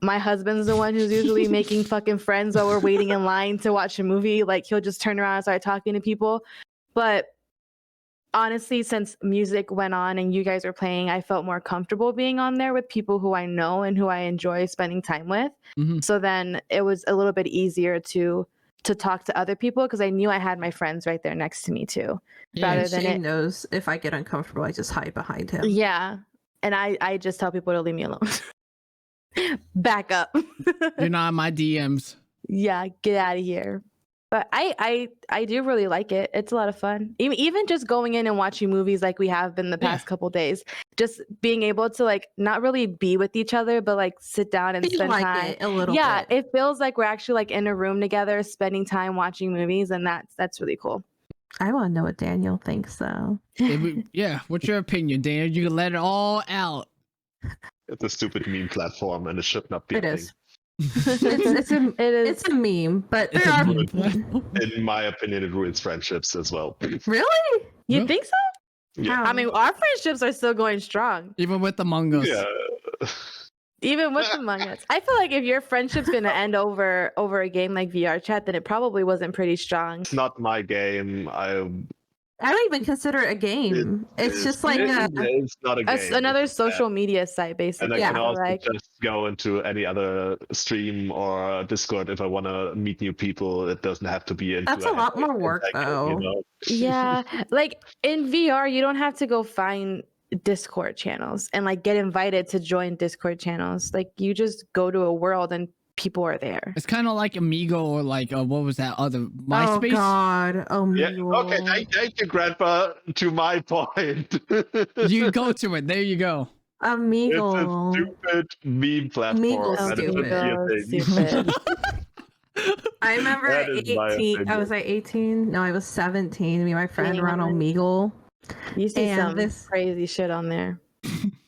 My husband's the one who's usually making fucking friends while we're waiting in line to watch a movie. Like he'll just turn around and start talking to people. But honestly, since Music went on and you guys were playing, I felt more comfortable being on there with people who I know and who I enjoy spending time with. So then it was a little bit easier to talk to other people because I knew I had my friends right there next to me too. Rather than Shane knows if I get uncomfortable, I just hide behind him. Yeah. And I just tell people to leave me alone. Back up. You're not in my DMs. Yeah, get out of here. But I do really like it. It's a lot of fun. Even just going in and watching movies like we have been the past couple days. Just being able to like not really be with each other, but like sit down and spend time. A little bit. It feels like we're actually like in a room together, spending time watching movies, and that's really cool. I want to know what Daniel thinks though. What's your opinion, Daniel? You can let it all out. It's a stupid meme platform, and it should not be. It is. It's a meme, but there are. In my opinion, it ruins friendships as well. Really? You think so? Yeah. I mean, our friendships are still going strong. Even with Among Us. Yeah. Even with Among Us. I feel like if your friendship's gonna end over a game like VR chat, then it probably wasn't pretty strong. It's not my game. I don't even consider it a game. It's just like it's not a game. Another social media site, basically. And I can also just go into any other stream or Discord if I want to meet new people. It doesn't have to be into. That's a lot more work, though. You know? Yeah, like in VR, you don't have to go find Discord channels and like get invited to join Discord channels. Like you just go to a world and people are there. It's kind of like Amigo or like what was that other MySpace? Oh God, Amigo. Yeah. Okay, thank you, Grandpa. To my point, you go to it. There you go. Amigo. It's a stupid meme platform. Stupid. I remember at 18. I was like 18. No, I was 17. Me and my friend were on Omegle. You see some crazy shit on there.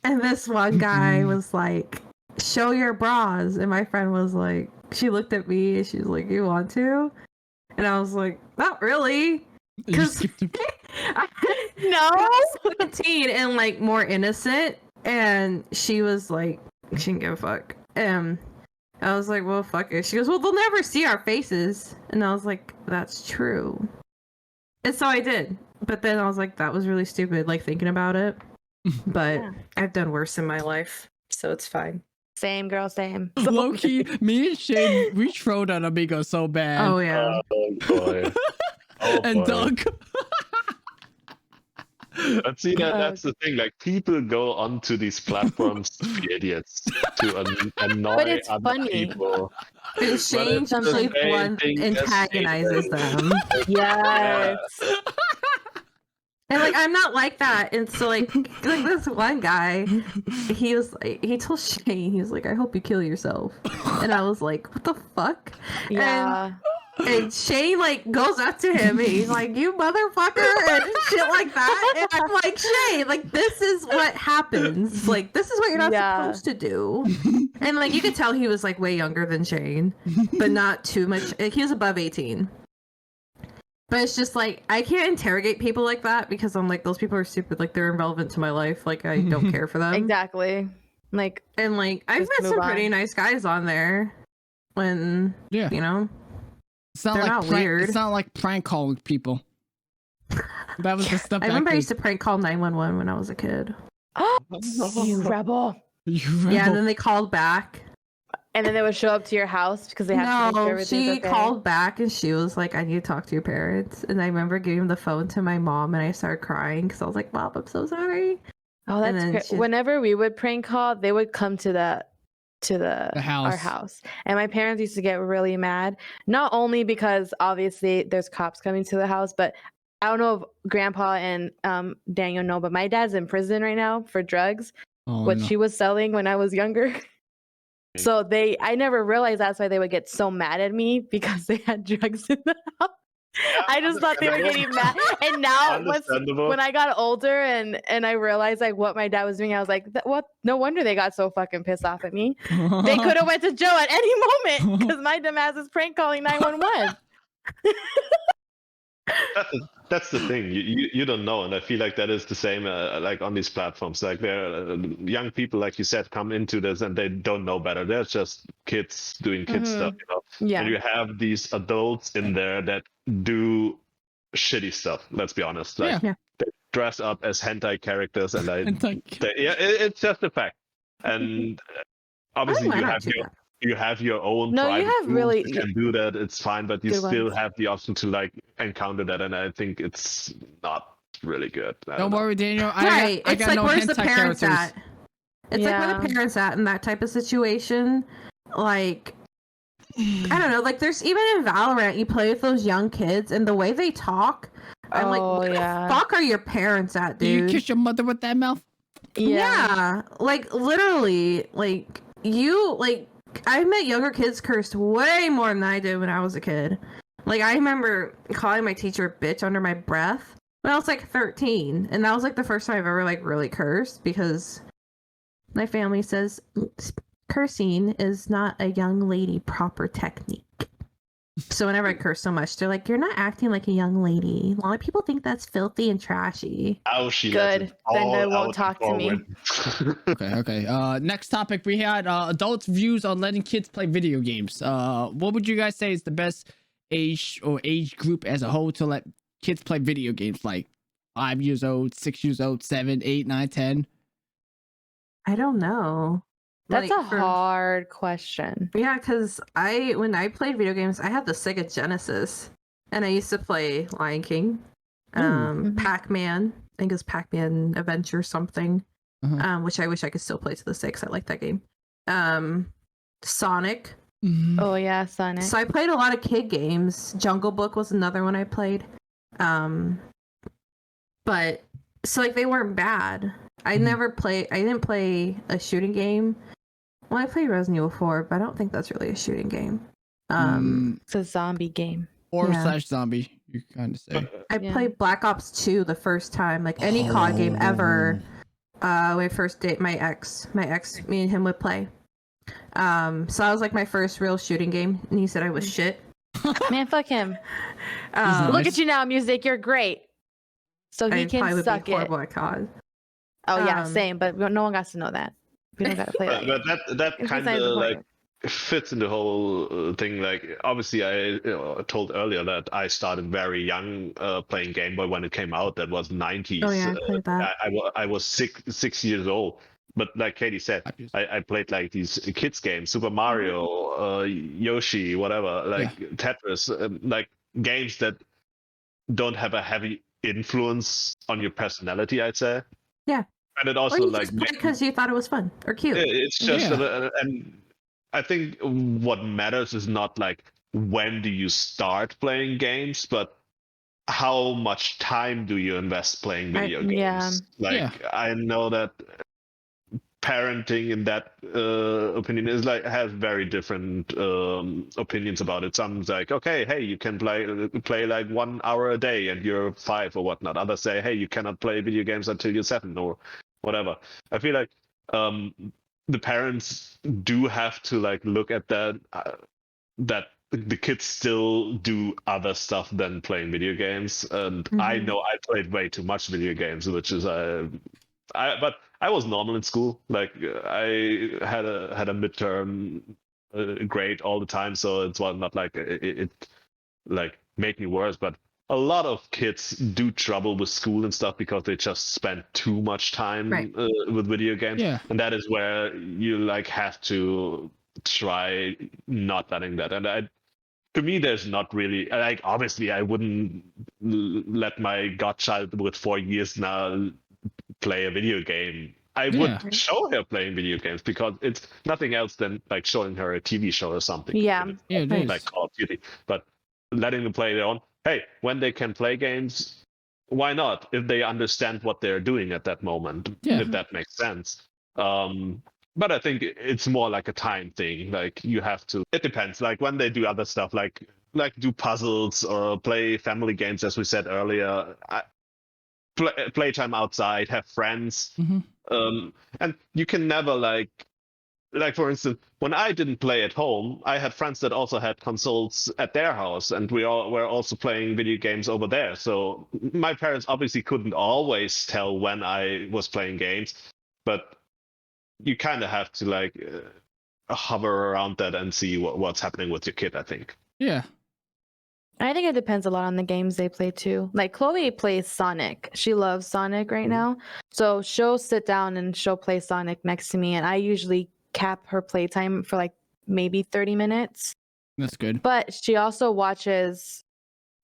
And this one guy was like, show your bras, and my friend was like, she looked at me and she was like, you want to? And I was like, not really, because no, 17 and like more innocent, and she was like, she didn't give a fuck. I was like, well, fuck it. She goes, well, they'll never see our faces, and I was like, that's true. And so I did, but then I was like, that was really stupid, like thinking about it. But I've done worse in my life, so it's fine. Same, girl, same. Low key, me and Shane, we trolled on Amigo so bad. Oh yeah. Oh boy. And Doug. But see, that's the thing. Like, people go onto these platforms to be idiots, to annoy it's other funny. people. And Shane it's the usually the same one thing as antagonizes hatred. them. Yes. And like I'm not like that. And so like this one guy, he was like, he told Shane, he was like, I hope you kill yourself. And I was like, what the fuck? Yeah. And Shane like goes up to him and he's like, you motherfucker, and shit like that. And I'm like, Shane, like this is what happens. Like this is what you're not supposed to do. And like you could tell he was like way younger than Shane, but not too much. He was above 18. But it's just like I can't interrogate people like that because I'm like those people are stupid. Like they're irrelevant to my life. Like I don't care for them. Exactly. Like And like I've met some pretty nice guys on there. When you know, it's not they're like not weird. It's not like prank calling people. That was the stuff. I remember I used to prank call 911 when I was a kid. You rebel. Yeah, and then they called back. And then they would show up to your house because they had to make sure everything's she okay. called back and she was like, I need to talk to your parents. And I remember giving the phone to my mom and I started crying because I was like, Mom, I'm so sorry. Oh, that's great. Whenever we would prank call, they would come to the house. Our house. And my parents used to get really mad. Not only because obviously there's cops coming to the house, but I don't know if Grandpa and Daniel know, but my dad's in prison right now for drugs, which he was selling when I was younger. So I never realized that's why they would get so mad at me because they had drugs in the house. I just thought they were getting mad. And now when I got older and I realized like what my dad was doing, I was like, what? No wonder they got so fucking pissed off at me. They could have went to jail at any moment because my dumbass is prank calling 911. That's the thing. You don't know, and I feel like that is the same. Like on these platforms, like there are young people, like you said, come into this and they don't know better. They're just kids doing kid stuff, you know. Yeah. And you have these adults in there that do shitty stuff. Let's be honest. Like they dress up as hentai characters, and it's just a fact. And obviously, you have your own private group. You can do that, it's fine, but you still have the option to like encounter that, and I think it's not really good. Don't worry, Daniel. I got like, no where's the parents characters. at? It's like where the parents at in that type of situation. Like I don't know, like there's even in Valorant, you play with those young kids and the way they talk, I'm like, where the fuck are your parents at, dude? Do you kiss your mother with that mouth? Yeah. Like literally, like you like I met younger kids cursed way more than I did when I was a kid. Like, I remember calling my teacher a bitch under my breath when I was, like, 13. And that was, like, the first time I've ever, like, really cursed because my family says cursing is not a young lady proper technique. So whenever I curse so much, they're like, you're not acting like a young lady. A lot of people think that's filthy and trashy. Oh, she good. Then they won't talk to me. Okay. Next topic we had adults' views on letting kids play video games. What would you guys say is the best age or age group as a whole to let kids play video games? Like 5 years old, 6 years old, 7, 8, 9, 10? I don't know. That's like, a hard question. Yeah, because when I played video games, I had the Sega Genesis, and I used to play Lion King, Pac-Man. I think it's Pac-Man Adventure something, which I wish I could still play to this day because I like that game. Sonic. Oh yeah, Sonic. So I played a lot of kid games. Jungle Book was another one I played. But so like they weren't bad. I didn't play a shooting game. Well, I played Resident Evil 4, but I don't think that's really a shooting game. It's a zombie game. Or/zombie, you kind of say. I played Black Ops 2 the first time, like any COD game ever. My first date, my ex, me and him would play. So that was like my first real shooting game, and he said I was shit. Man, fuck him. Look at you now, music. You're great. So he can suck it. Horrible at COD. Oh yeah, same. But no one got to know that. We don't got to play that. But that kind of like fits in the whole thing. Like obviously, I told earlier that I started very young playing Game Boy when it came out. That was 90s. Oh yeah, I played that. I was six years old. But like Katie said, I played like these kids games, Super Mario, Yoshi, whatever, like Tetris, like games that don't have a heavy influence on your personality, I'd say. Yeah. And it Or also you like just play because you thought it was fun or cute. it's just Yeah. and I think what matters is not like when do you start playing games, but how much time do you invest playing video games? Like Yeah. I know that parenting in that opinion is like has very different opinions about it. Some's like, okay, hey, you can play like 1 hour a day and you're 5 or whatnot. Others say, hey, you cannot play video games until you're 7 or whatever. I feel like the parents do have to like look at that that the kids still do other stuff than playing video games, and I know I played way too much video games, which is but I was normal in school. Like I had a midterm grade all the time, so it's not like it like made me worse. But a lot of kids do trouble with school and stuff because they just spend too much time with video games, Yeah. and that is where you like have to try not letting that. And to me, there's not really like obviously I wouldn't let my godchild with 4 years now play a video game. I would show her playing video games because it's nothing else than like showing her a TV show or something. Yeah. It like is. Call of Duty. But letting them play their own. Hey, when they can play games, why not? If they understand what they're doing at that moment, if that makes sense. But I think it's more like a time thing. Like you have to. It depends. Like when they do other stuff, like do puzzles or play family games, as we said earlier. Playtime outside, have friends, and you can never like for instance, when I didn't play at home, I had friends that also had consoles at their house, and we all were also playing video games over there. So my parents obviously couldn't always tell when I was playing games, but you kind of have to like hover around that and see what's happening with your kid, I think. Yeah. I think it depends a lot on the games they play too. Like Chloe plays Sonic. She loves Sonic right now. So she'll sit down and she'll play Sonic next to me. And I usually cap her playtime for like maybe 30 minutes. That's good. But she also watches.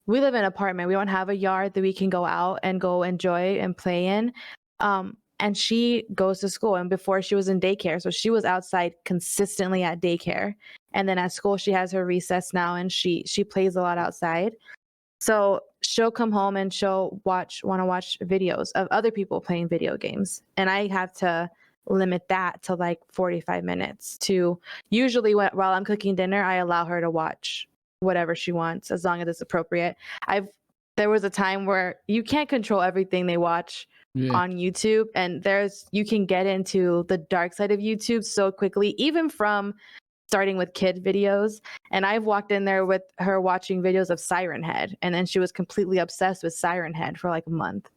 We live in an apartment. We don't have a yard that we can go out and go enjoy and play in. And she goes to school. And before she was in daycare. So she was outside consistently at daycare. And then at school, she has her recess now and she plays a lot outside. So she'll come home and she'll want to watch videos of other people playing video games. And I have to limit that to like 45 minutes to usually while I'm cooking dinner, I allow her to watch whatever she wants as long as it's appropriate. There was a time where you can't control everything they watch on YouTube, and you can get into the dark side of YouTube so quickly, even from starting with kid videos. And I've walked in there with her watching videos of Siren Head, and then she was completely obsessed with Siren Head for like a month.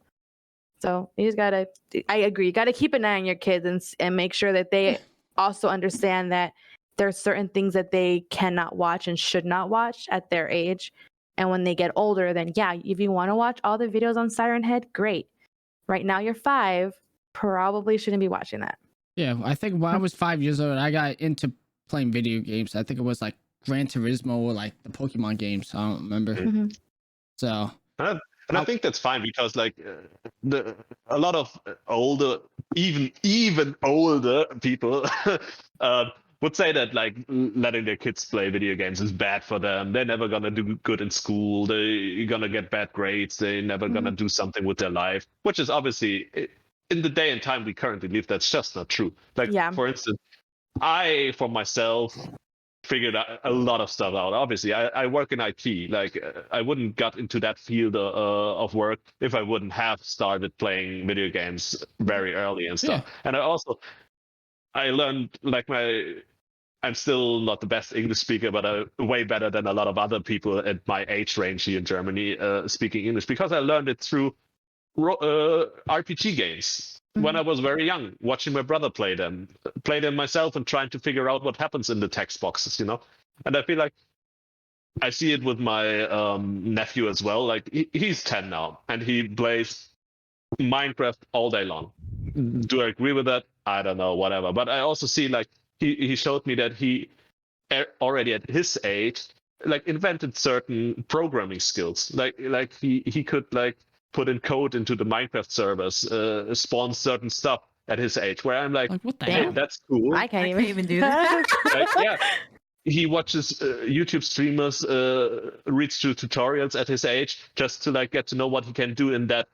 So you just gotta, I agree, you gotta keep an eye on your kids and make sure that they also understand that there's certain things that they cannot watch and should not watch at their age. And when they get older, then yeah, if you want to watch all the videos on Siren Head, great. Right now you're 5, probably shouldn't be watching that. Yeah, I think when I was 5 years old, I got into playing video games. I think it was like Gran Turismo or like the Pokemon games. I don't remember. So, and I think that's fine because like a lot of older, even older people would say that like letting their kids play video games is bad for them. They're never gonna do good in school. They're gonna get bad grades. They're never gonna do something with their life, which is obviously in the day and time we currently live, that's just not true. Like for instance, I for myself figured a lot of stuff out. Obviously, I work in IT. Like I wouldn't got into that field of work if I wouldn't have started playing video games very early and stuff. And I learned like I'm still not the best English speaker, but way better than a lot of other people at my age range here in Germany speaking English because I learned it through RPG games. When I was very young, watching my brother play them myself and trying to figure out what happens in the text boxes, you know? And I feel like I see it with my nephew as well. Like he's 10 now and he plays Minecraft all day long. Do I agree with that? I don't know, whatever. But I also see like he showed me that he already at his age like invented certain programming skills. Like he could like put in code into the Minecraft servers, spawn certain stuff at his age, where I'm like, Like, what the hey, hell? that's cool. I can't I even, can't even do that. Yeah. He watches YouTube streamers, reads through tutorials at his age just to like get to know what he can do in that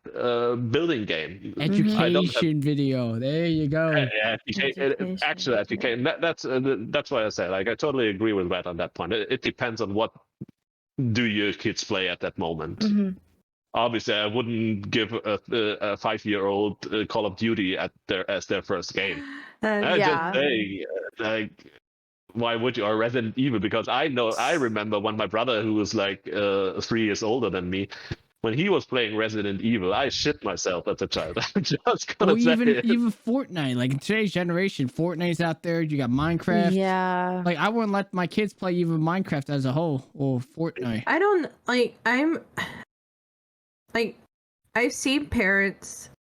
building game. Education video. There you go. Actual education. That's why I say, like, I totally agree with Red on that point. It depends on what do your kids play at that moment. Mhm. Obviously, I wouldn't give a 5-year-old Call of Duty as their first game. I Yeah. just say, like, why would you? Or Resident Evil, because I remember when my brother, who was like 3 years older than me, when he was playing Resident Evil, I shit myself as a child. I'm just gonna Or say even it. Fortnite. Like in today's generation, Fortnite's out there. You got Minecraft. Yeah. Like I wouldn't let my kids play even Minecraft as a whole or Fortnite. I don't I've seen parents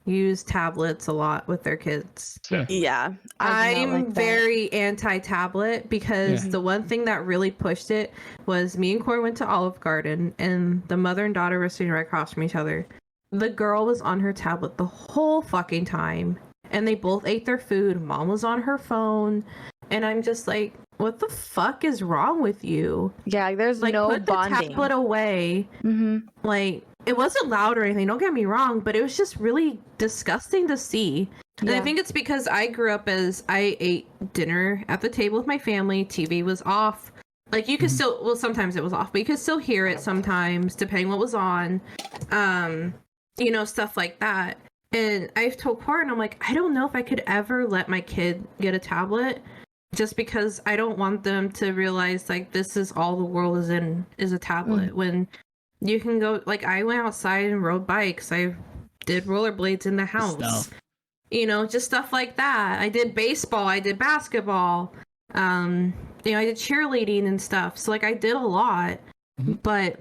use tablets a lot with their kids. Yeah. I do not I'm like that. very anti-tablet because Yeah. the one thing that really pushed it was me and Corey went to Olive Garden and the mother and daughter were sitting right across from each other. The girl was on her tablet the whole fucking time and they both ate their food. Mom was on her phone and I'm just like, what the fuck is wrong with you? Yeah, there's Like, no put bonding. the tablet away. Mm-hmm. Like, it wasn't loud or anything, don't get me wrong, but it was just really disgusting to see. And I think it's because I grew up as I ate dinner at the table with my family, TV was off. Like, you could still, well, sometimes it was off, but you could still hear it sometimes, depending what was on. You know, stuff like that. And I've told Corin, I'm like, I don't know if I could ever let my kid get a tablet just because I don't want them to realize, like, this is all the world is a tablet. When you can go, like, I went outside and rode bikes. I did rollerblades in the house. Stuff. You know, just stuff like that. I did baseball. I did basketball. You know, I did cheerleading and stuff. So, like, I did a lot. But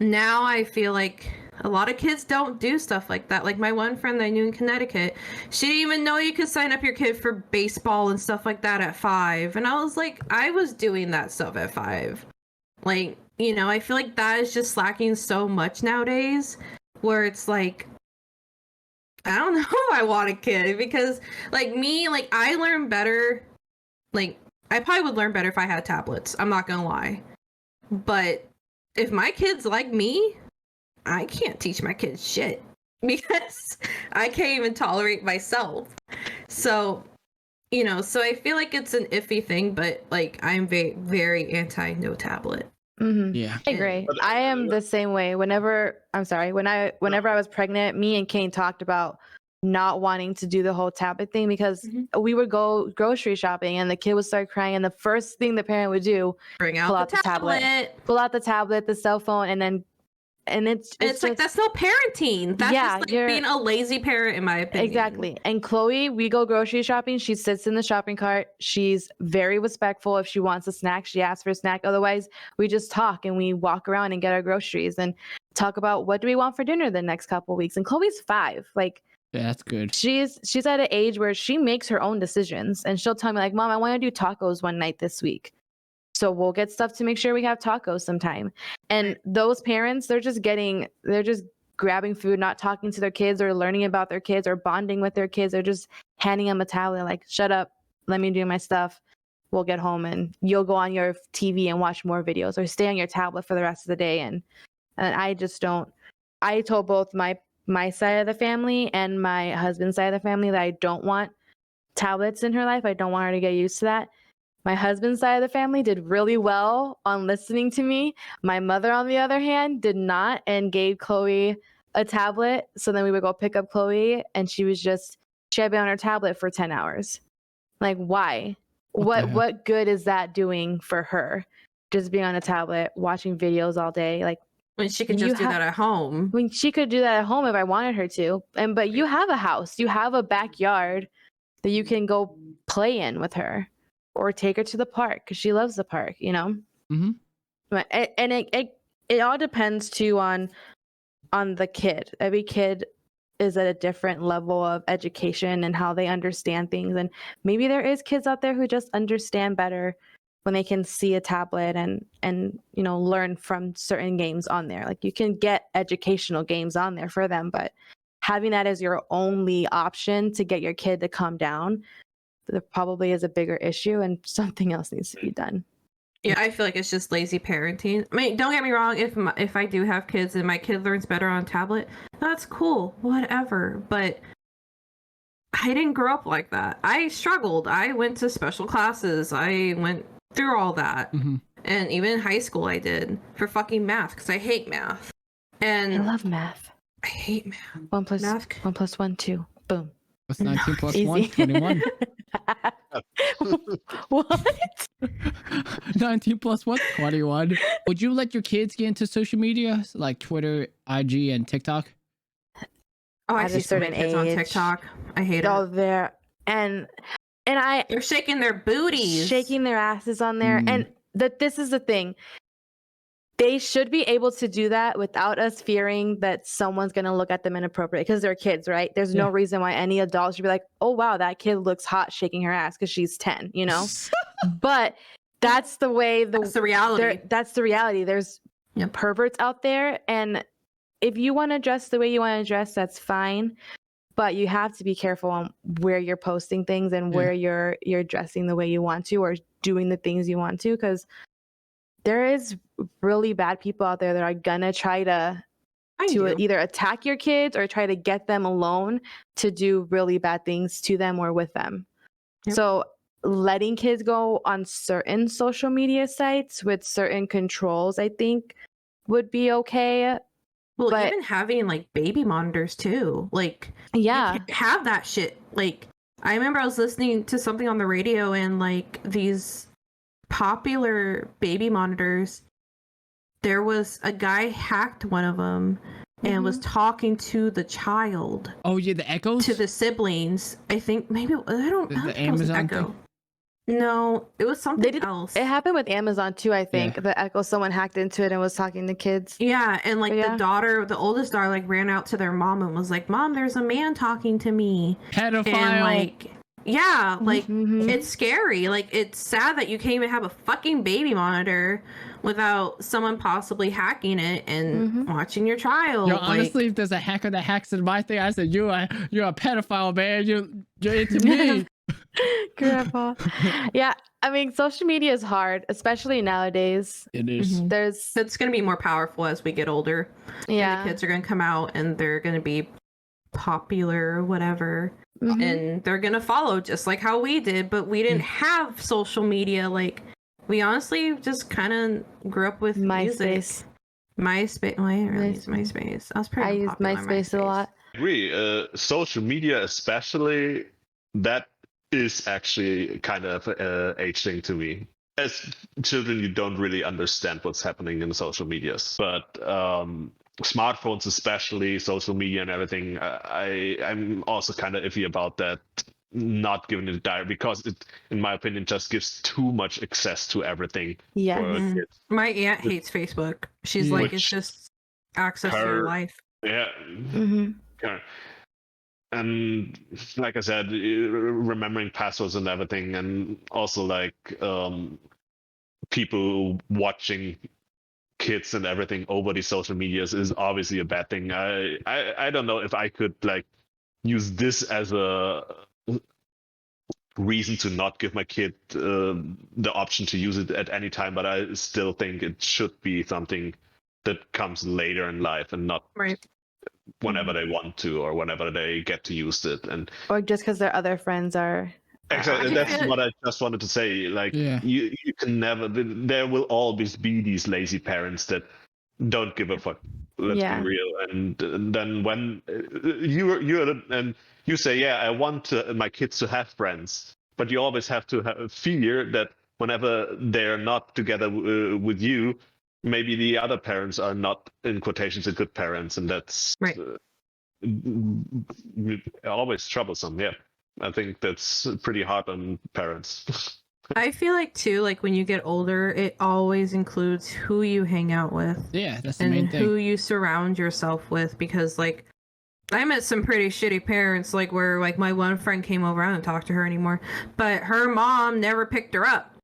now I feel like a lot of kids don't do stuff like that. Like, my one friend that I knew in Connecticut, she didn't even know you could sign up your kid for baseball and stuff like that at 5. And I was like, I was doing that stuff at 5. Like, you know, I feel like that is just slacking so much nowadays where it's like, I don't know if I want a kid because, like, me, like, I learn better. Like, I probably would learn better if I had tablets. I'm not gonna lie. But if my kid's like me, I can't teach my kids shit because I can't even tolerate myself. So, you know, so I feel like it's an iffy thing, but, like, I'm very, very anti no tablet. Mm-hmm. Yeah. I agree. I am the same way. Whenever I was pregnant, me and Kane talked about not wanting to do the whole tablet thing because we would go grocery shopping and the kid would start crying and the first thing the parent would do, Bring out pull the out the tablet. pull out the tablet, the cell phone, and it's Like, that's not parenting. That's Yeah, just like being a lazy parent, in my opinion. Exactly. And Chloe, we go grocery shopping. She sits in the shopping cart. She's very respectful. If she wants a snack, she asks for a snack. Otherwise, we just talk and we walk around and get our groceries and talk about what do we want for dinner the next couple of weeks. And Chloe's 5. Like, Yeah, that's good. she's at an age where she makes her own decisions. And she'll tell me, like, Mom, I want to do tacos one night this week. So we'll get stuff to make sure we have tacos sometime. And those parents, they're just grabbing food, not talking to their kids or learning about their kids or bonding with their kids. They're just handing them a tablet, like, shut up, let me do my stuff. We'll get home and you'll go on your TV and watch more videos or stay on your tablet for the rest of the day. And I just don't. I told both my side of the family and my husband's side of the family that I don't want tablets in her life. I don't want her to get used to that. My husband's side of the family did really well on listening to me. My mother, on the other hand, did not and gave Chloe a tablet. So then we would go pick up Chloe and she had been on her tablet for 10 hours. Like, why? What good is that doing for her? Just being on a tablet, watching videos all day. Like, When she could just do that at home. when she could do that at home if I wanted her to. But you have a house, you have a backyard that you can go play in with her. Or take her to the park because she loves the park, you know. Mm-hmm. And it all depends too on the kid. Every kid is at a different level of education and how they understand things. And maybe there is kids out there who just understand better when they can see a tablet and you know, learn from certain games on there. Like, you can get educational games on there for them, but having that as your only option to get your kid to calm down, there probably is a bigger issue, and something else needs to be done. Yeah, I feel like it's just lazy parenting. I mean, don't get me wrong. If I do have kids and my kid learns better on a tablet, that's cool, whatever. But I didn't grow up like that. I struggled. I went to special classes. I went through all that. Mm-hmm. And even in high school I did for fucking math, because I hate math. And I love math. I hate math. 1 plus Math. 1 plus 1, 2. Boom. What's 19 plus Easy. 1? 21. What? 19 plus 1? 21. Would you let your kids get into social media like Twitter, IG, and TikTok? Oh, I At see a certain certain kids on age. TikTok. I hate Oh, it. there. And I They're shaking their booties. shaking their asses on there. Mm. And this is the thing. They should be able to do that without us fearing that someone's going to look at them inappropriately, because they're kids, right? There's no Yeah. reason why any adult should be like, oh, wow, that kid looks hot shaking her ass because she's 10, you know? But that's the way That's the reality. that's the reality. There's Yep. perverts out there. And if you want to dress the way you want to dress, that's fine. But you have to be careful on where you're posting things and Yeah. where you're dressing the way you want to or doing the things you want to, because there is really bad people out there that are gonna try to I do. either attack your kids or try to get them alone to do really bad things to them or with them. Yep. So letting kids go on certain social media sites with certain controls, I think, would be okay. Well, but- even having like baby monitors too. Like, you Yeah. can't have that shit. Like, I remember I was listening to something on the radio, and like these popular baby monitors, there was a guy hacked one of them and was talking to the child, Oh, yeah, the echoes? to the siblings. I think maybe I don't The think it was an Amazon Echo. thing? No, it was something did- else. It happened with Amazon too, I think. The Echo, someone hacked into it and was talking to kids. Yeah, and like Yeah. the oldest daughter, like ran out to their mom and was like, "Mom, there's a man talking to me." Pedophile. And like, yeah, like Mhm. it's scary. Like, it's sad that you can't even have a fucking baby monitor without someone possibly hacking it and watching your child. Yo, Like, honestly, if there's a hacker that hacks in my thing, I said, you're a pedophile, man. You're into me. Grandpa. Yeah, I mean, social media is hard, especially nowadays. It is. Mhm. There's it's gonna be more powerful as we get older. And yeah, the kids are gonna come out and they're gonna be popular or whatever. Mhm. And they're gonna follow just like how we did, but we didn't have social media. Like, we honestly just kind of grew up with MySpace. MySpace. Well, I didn't really use MySpace. I was pretty. I use popular on MySpace a lot. I agree. Social media, especially, that is actually kind of age thing to me. As children, you don't really understand what's happening in social medias, but smartphones, especially social media and everything, I'm also kind of iffy about that. Not giving it a diary, because it, in my opinion, just gives too much access to everything. Yeah. for Mhm. kids. My aunt hates Facebook. She's Yeah. like, Which it's just access to your her- life. Yeah. hmm Yeah. And like I said, remembering passwords and everything, and also like people watching kids and everything over the social medias is obviously a bad thing. I don't know if I could like use this as a reason to not give my kid the option to use it at any time, but I still think it should be something that comes later in life and not Right. whenever they want to or whenever they get to use it. And Or just because their other friends are. exactly, I that's get it. what I just wanted to say. Like, Yeah. you can never. There will always be these lazy parents that don't give a fuck. Let's Yeah. be real. And then when you say, yeah, I want my kids to have friends, but you always have to have fear that whenever they're not together with you, maybe the other parents are not, in quotations, a good parents, and that's Right. Always troublesome. Yeah, I think that's pretty hard on parents. I feel like too, like when you get older, it always includes who you hang out with Yeah, that's the main and thing. who you surround yourself with. Because like, I met some pretty shitty parents, like where like my one friend came over, I don't talk to her anymore, but her mom never picked her up.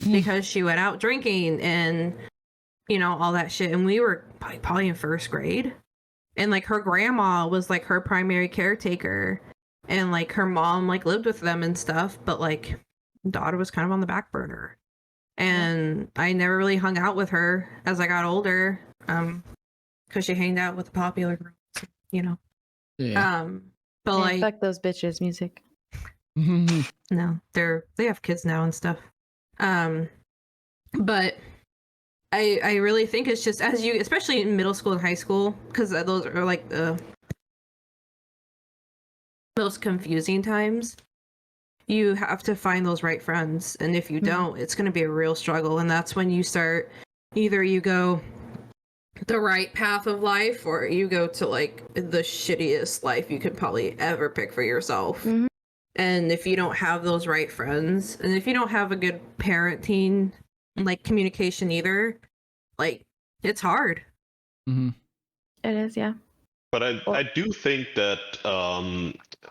because she went out drinking and, you know, all that shit. And we were probably in first grade. And like her grandma was like her primary caretaker. And like her mom like lived with them and stuff. But like daughter was kind of on the back burner. And I never really hung out with her as I got older. Because she hanged out with the popular girls, you know. Yeah. But Man, like fuck those bitches music. no, they have kids now and stuff. But I really think it's just as you, especially in middle school and high school, because those are like the most confusing times. You have to find those right friends, and if you don't, it's going to be a real struggle. And that's when you start, either you go the right path of life, or you go to like the shittiest life you could probably ever pick for yourself. Mhm. And if you don't have those right friends, and if you don't have a good parenting, like communication either, like it's hard. Mm-hmm. It is, yeah. But I do think that,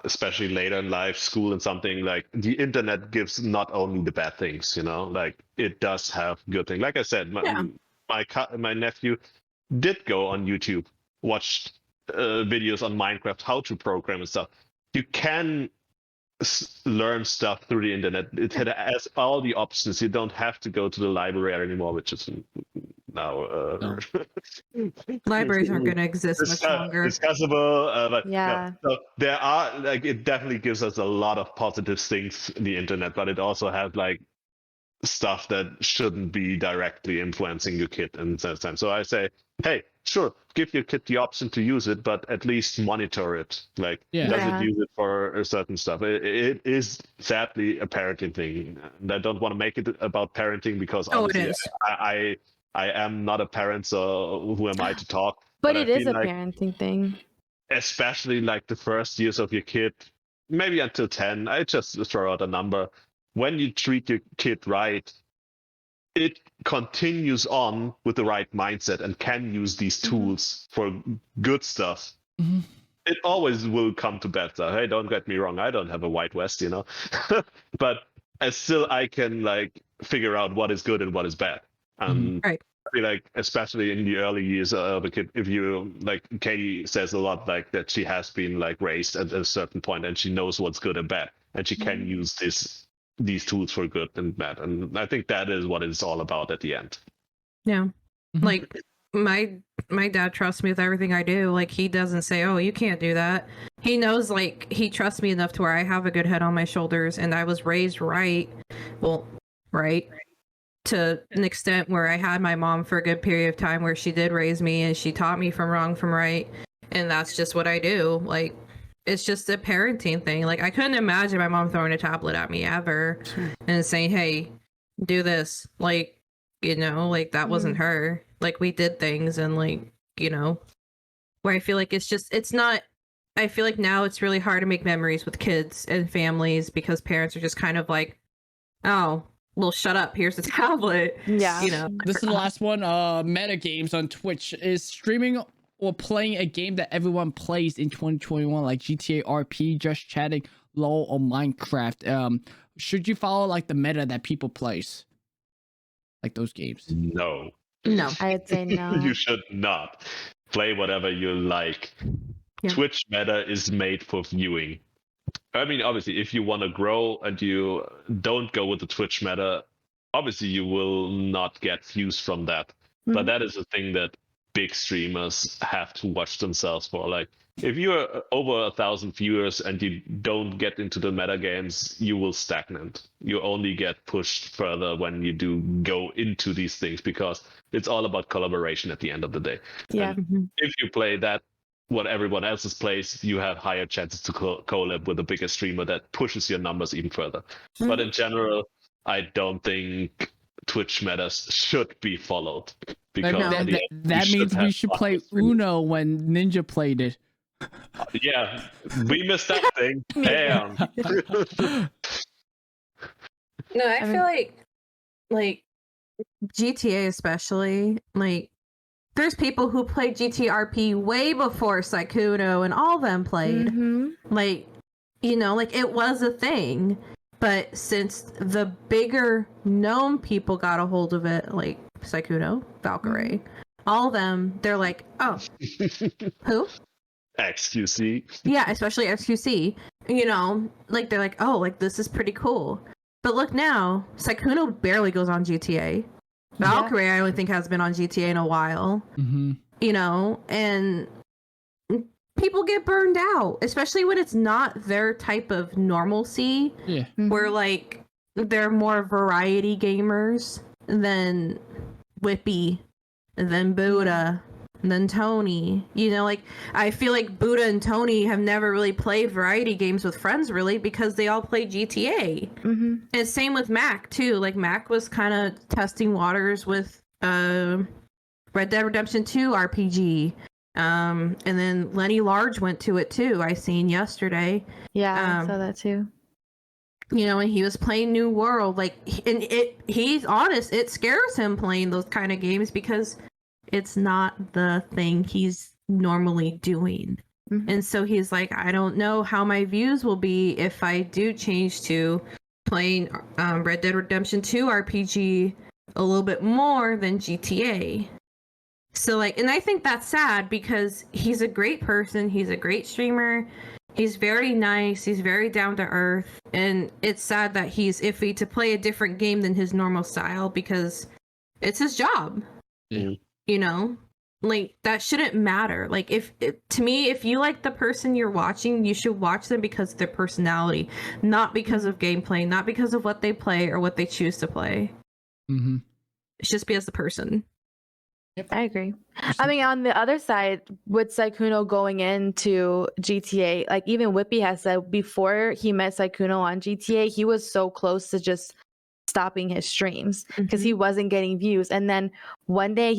especially later in life, school and something, like the internet gives not only the bad things, you know, like it does have good things. Like I said, my nephew did go on YouTube, watched videos on Minecraft, how to program and stuff. You can learn stuff through the internet. It has all the options. You don't have to go to the library anymore, which is now Libraries aren't going to exist much longer. Discussable, but Yeah. so there are, like, it definitely gives us a lot of positive things, the internet, but it also has like stuff that shouldn't be directly influencing your kid in that time. So I say, hey, sure, give your kid the option to use it, but at least monitor it. Like, does it use it for certain stuff? It is sadly a parenting thing, and I don't want to make it about parenting because obviously I am not a parent, so who am I to talk? But it I is feel a like, parenting thing. especially like the first years of your kid, maybe until 10, I just throw out a number. When you treat your kid right, it continues on with the right mindset and can use these tools for good stuff. Mm-hmm. It always will come to better. Hey, don't get me wrong, I don't have a Wild West, you know, but I can like figure out what is good and what is bad. Right. I feel like, especially in the early years of a kid, if you, like, Katie says a lot, like that she has been like raised at a certain point and she knows what's good and bad, and she can use these tools for good and bad, and I think that is what it's all about at the end. Yeah. Mm-hmm. Like my dad trusts me with everything I do. Like he doesn't say, "Oh, you can't do that." He knows, like, he trusts me enough to where I have a good head on my shoulders, and I was raised right. Well, right. To an extent where I had my mom for a good period of time where she did raise me and she taught me from wrong from right, and that's just what I do. Like, it's just a parenting thing. Like, I couldn't imagine my mom throwing a tablet at me ever and saying, "Hey, do this." Like, you know, like that wasn't her. Like, we did things, and like, you know, where I feel like it's not, I feel like now it's really hard to make memories with kids and families because parents are just kind of like, "Oh, well, shut up. Here's the tablet." Yeah. You know. This is the last one. Meta games on Twitch is streaming or playing a game that everyone plays in 2021, like GTA RP, Just Chatting, LOL, or Minecraft. Should you follow like the meta that people plays, like those games? No. I would say no. You should not play whatever you like. Yeah. Twitch meta is made for viewing. I mean, obviously, if you want to grow and you don't go with the Twitch meta, obviously you will not get views from that. But that is a thing that big streamers have to watch themselves for. Like, if you're over 1,000 viewers and you don't get into the meta games, you will stagnate. You only get pushed further when you do go into these things, because it's all about collaboration at the end of the day. Yeah. And if you play that, what everyone else plays, you have higher chances to collab with a bigger streamer that pushes your numbers even further. But in general, I don't think Twitch metas should be followed, because that means we should play Uno when Ninja played it. Yeah, we missed that thing. Damn. No, I feel like GTA especially, like, there's people who played GTRP way before Sykkuno and all them played. Like, you know, like, it was a thing. But since the bigger known people got a hold of it, like Sykkuno, Valkyrie, all of them, they're like, oh, who? XQC. Yeah, especially XQC. You know, like they're like, oh, like this is pretty cool. But look now, Sykkuno barely goes on GTA. Valkyrie, I don't think has been on GTA in a while. Mm-hmm. You know, and people get burned out, especially when it's not their type of normalcy. Yeah. Where like they're more variety gamers than Whippy, than Buddha, than Tony. You know, like I feel like Buddha and Tony have never really played variety games with friends really because they all play GTA. And same with Mac too. Like Mac was kind of testing waters with Red Dead Redemption 2 RPG. And then Lenny Large went to it too. I seen yesterday. Yeah, I saw that too. You know, and he was playing New World. Like, and he's honest, it scares him playing those kind of games because it's not the thing he's normally doing. And so he's like, I don't know how my views will be if I do change to playing Red Dead Redemption 2 RPG a little bit more than GTA. So like, and I think that's sad because he's a great person. He's a great streamer. He's very nice. He's very down to earth. And it's sad that he's iffy to play a different game than his normal style because it's his job. Yeah. You know, like that shouldn't matter. Like to me, if you like the person you're watching, you should watch them because of their personality, not because of gameplay, not because of what they play or what they choose to play. It's just because the person. Yep. I agree. I mean, on the other side, with Sykkuno going into GTA, like even Whippy has said before he met Sykkuno on GTA, he was so close to just stopping his streams because he wasn't getting views. And then one day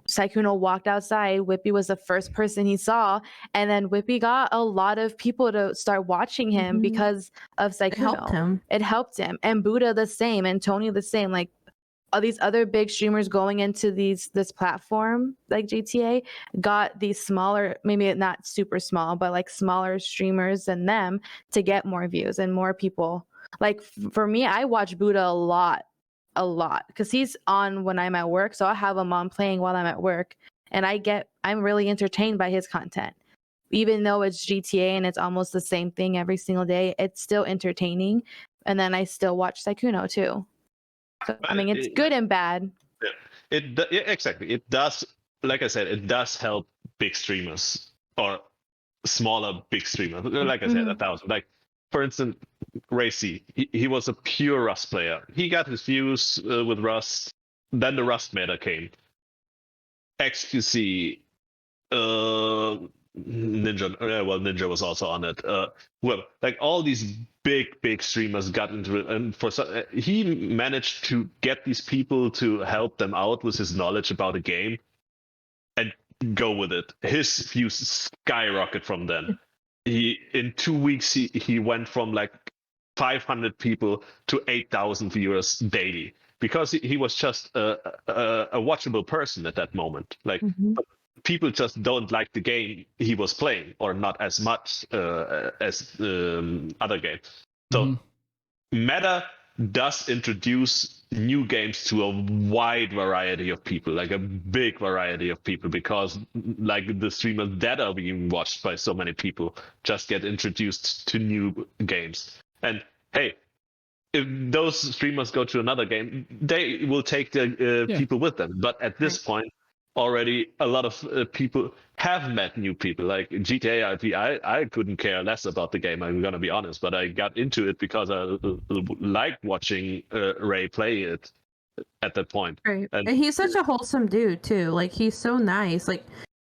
Sykkuno walked outside. Whippy was the first person he saw, and then Whippy got a lot of people to start watching him because of Sykkuno. It helped him, and Buddha the same, and Tony the same. Like all these other big streamers going into this platform like GTA got these smaller, maybe not super small, but like smaller streamers than them to get more views and more people. Like for me, I watch Buddha a lot because he's on when I'm at work, so I have him on playing while I'm at work, and I'm really entertained by his content. Even though it's GTA and it's almost the same thing every single day, it's still entertaining. And then I still watch Sykkuno too. So, I mean, it's good and bad. Exactly. It does, like I said, it does help big streamers or smaller big streamers. Like I said, 1,000. Like, for instance, Ray C, he was a pure Rust player. He got his views with Rust. Then the Rust meta came. XQC, Ninja, well, Ninja was also on it. Well, like all these big streamers got into it, and he managed to get these people to help them out with his knowledge about a game and go with it. His views skyrocket from then. In 2 weeks he went from like 500 people to 8,000 viewers daily because he was just a watchable person at that moment. Like people just don't like the game he was playing, or not as much as other games. So meta does introduce new games to a wide variety of people, like a big variety of people, because like the streamers that are being watched by so many people just get introduced to new games. And hey, if those streamers go to another game, they will take the people with them. But at this point, already a lot of people have met new people. Like GTA IP, I couldn't care less about the game, I'm gonna be honest, but I got into it because I liked watching Ray play it at that point. Right. And he's such a wholesome dude too. Like he's so nice. Like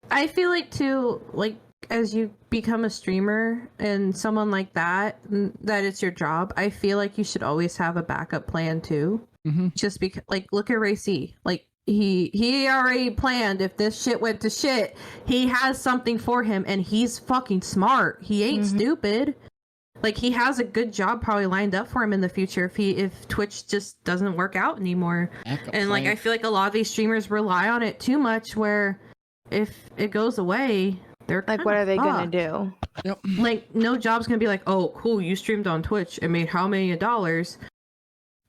I feel like too, like as you become a streamer and someone like that it's your job, I feel like you should always have a backup plan too. Just because, like, look at Ray C. Like he already planned if this shit went to shit, he has something for him, and he's fucking smart. He ain't stupid. Like he has a good job probably lined up for him in the future if Twitch just doesn't work out anymore. And like I feel like a lot of these streamers rely on it too much, where if it goes away, They're Like, what kinda are they gonna fucked. do? Yep. Like, no job's gonna be like, oh, cool, you streamed on Twitch and made how many dollars?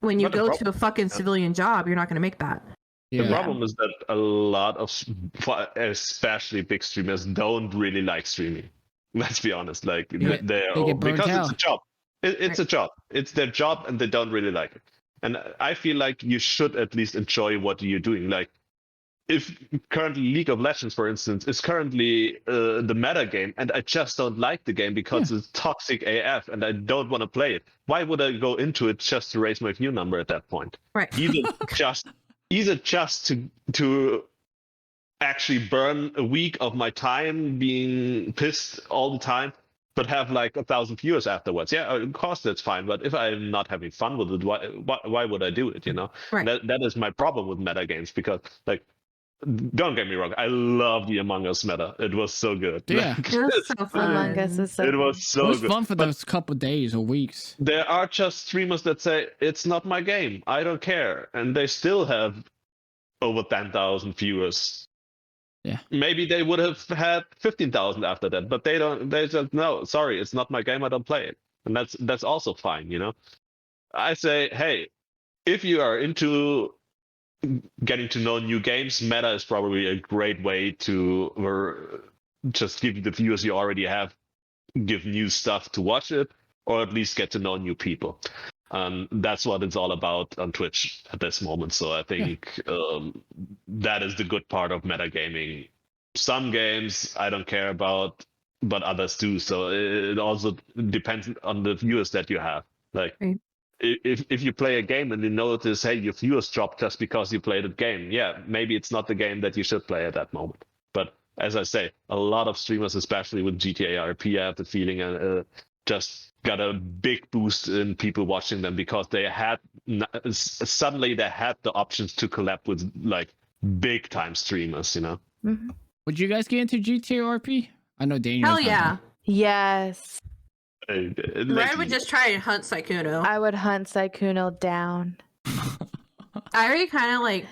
When you But the go problem- to a fucking civilian job, you're not gonna make that. The Yeah. problem is that a lot of, especially big streamers, don't really like streaming. Let's be honest. Like Yeah, they get burnt because it's a out. job. It's a job. It's their job, and they don't really like it. And I feel like you should at least enjoy what you're doing. Like if currently League of Legends, for instance, is currently the meta game, and I just don't like the game because it's toxic AF, and I don't want to play it. Why would I go into it just to raise my view number at that point? Right. Either just to actually burn a week of my time being pissed all the time, but have like 1,000 viewers afterwards. Yeah, of course that's fine. But if I'm not having fun with it, why would I do it? You know, Right. that is my problem with meta games, because like, don't get me wrong, I love the Among Us meta. It was so good. Yeah. Like, It was so fun. Among Us is so it was It so was good. fun for But those couple days or weeks. there are just streamers that say it's not my game. I don't care, and they still have over 10,000 viewers. Yeah. Maybe they would have had 15,000 after that, but they don't. They just, no, sorry, it's not my game. I don't play it, and that's also fine. You know, I say, hey, if you are into getting to know new games, meta is probably a great way to just give the viewers you already have, give new stuff to watch it, or at least get to know new people. That's what it's all about on Twitch at this moment. So I think that is the good part of metagaming. Some games I don't care about, but others do. So it also depends on the viewers that you have. Like, Right. if you play a game and you notice, hey, your viewers dropped just because you played a game, yeah, maybe it's not the game that you should play at that moment. But as I say, a lot of streamers, especially with GTA RP, I have the feeling just got a big boost in people watching them because they had suddenly they had the options to collab with like big time streamers, you know. Mhm. Would you guys get into GTA RP? I know Daniel. Hell yeah. Yes, Red would just try and hunt Saikuno. I would hunt Saikuno down. I already kind of like,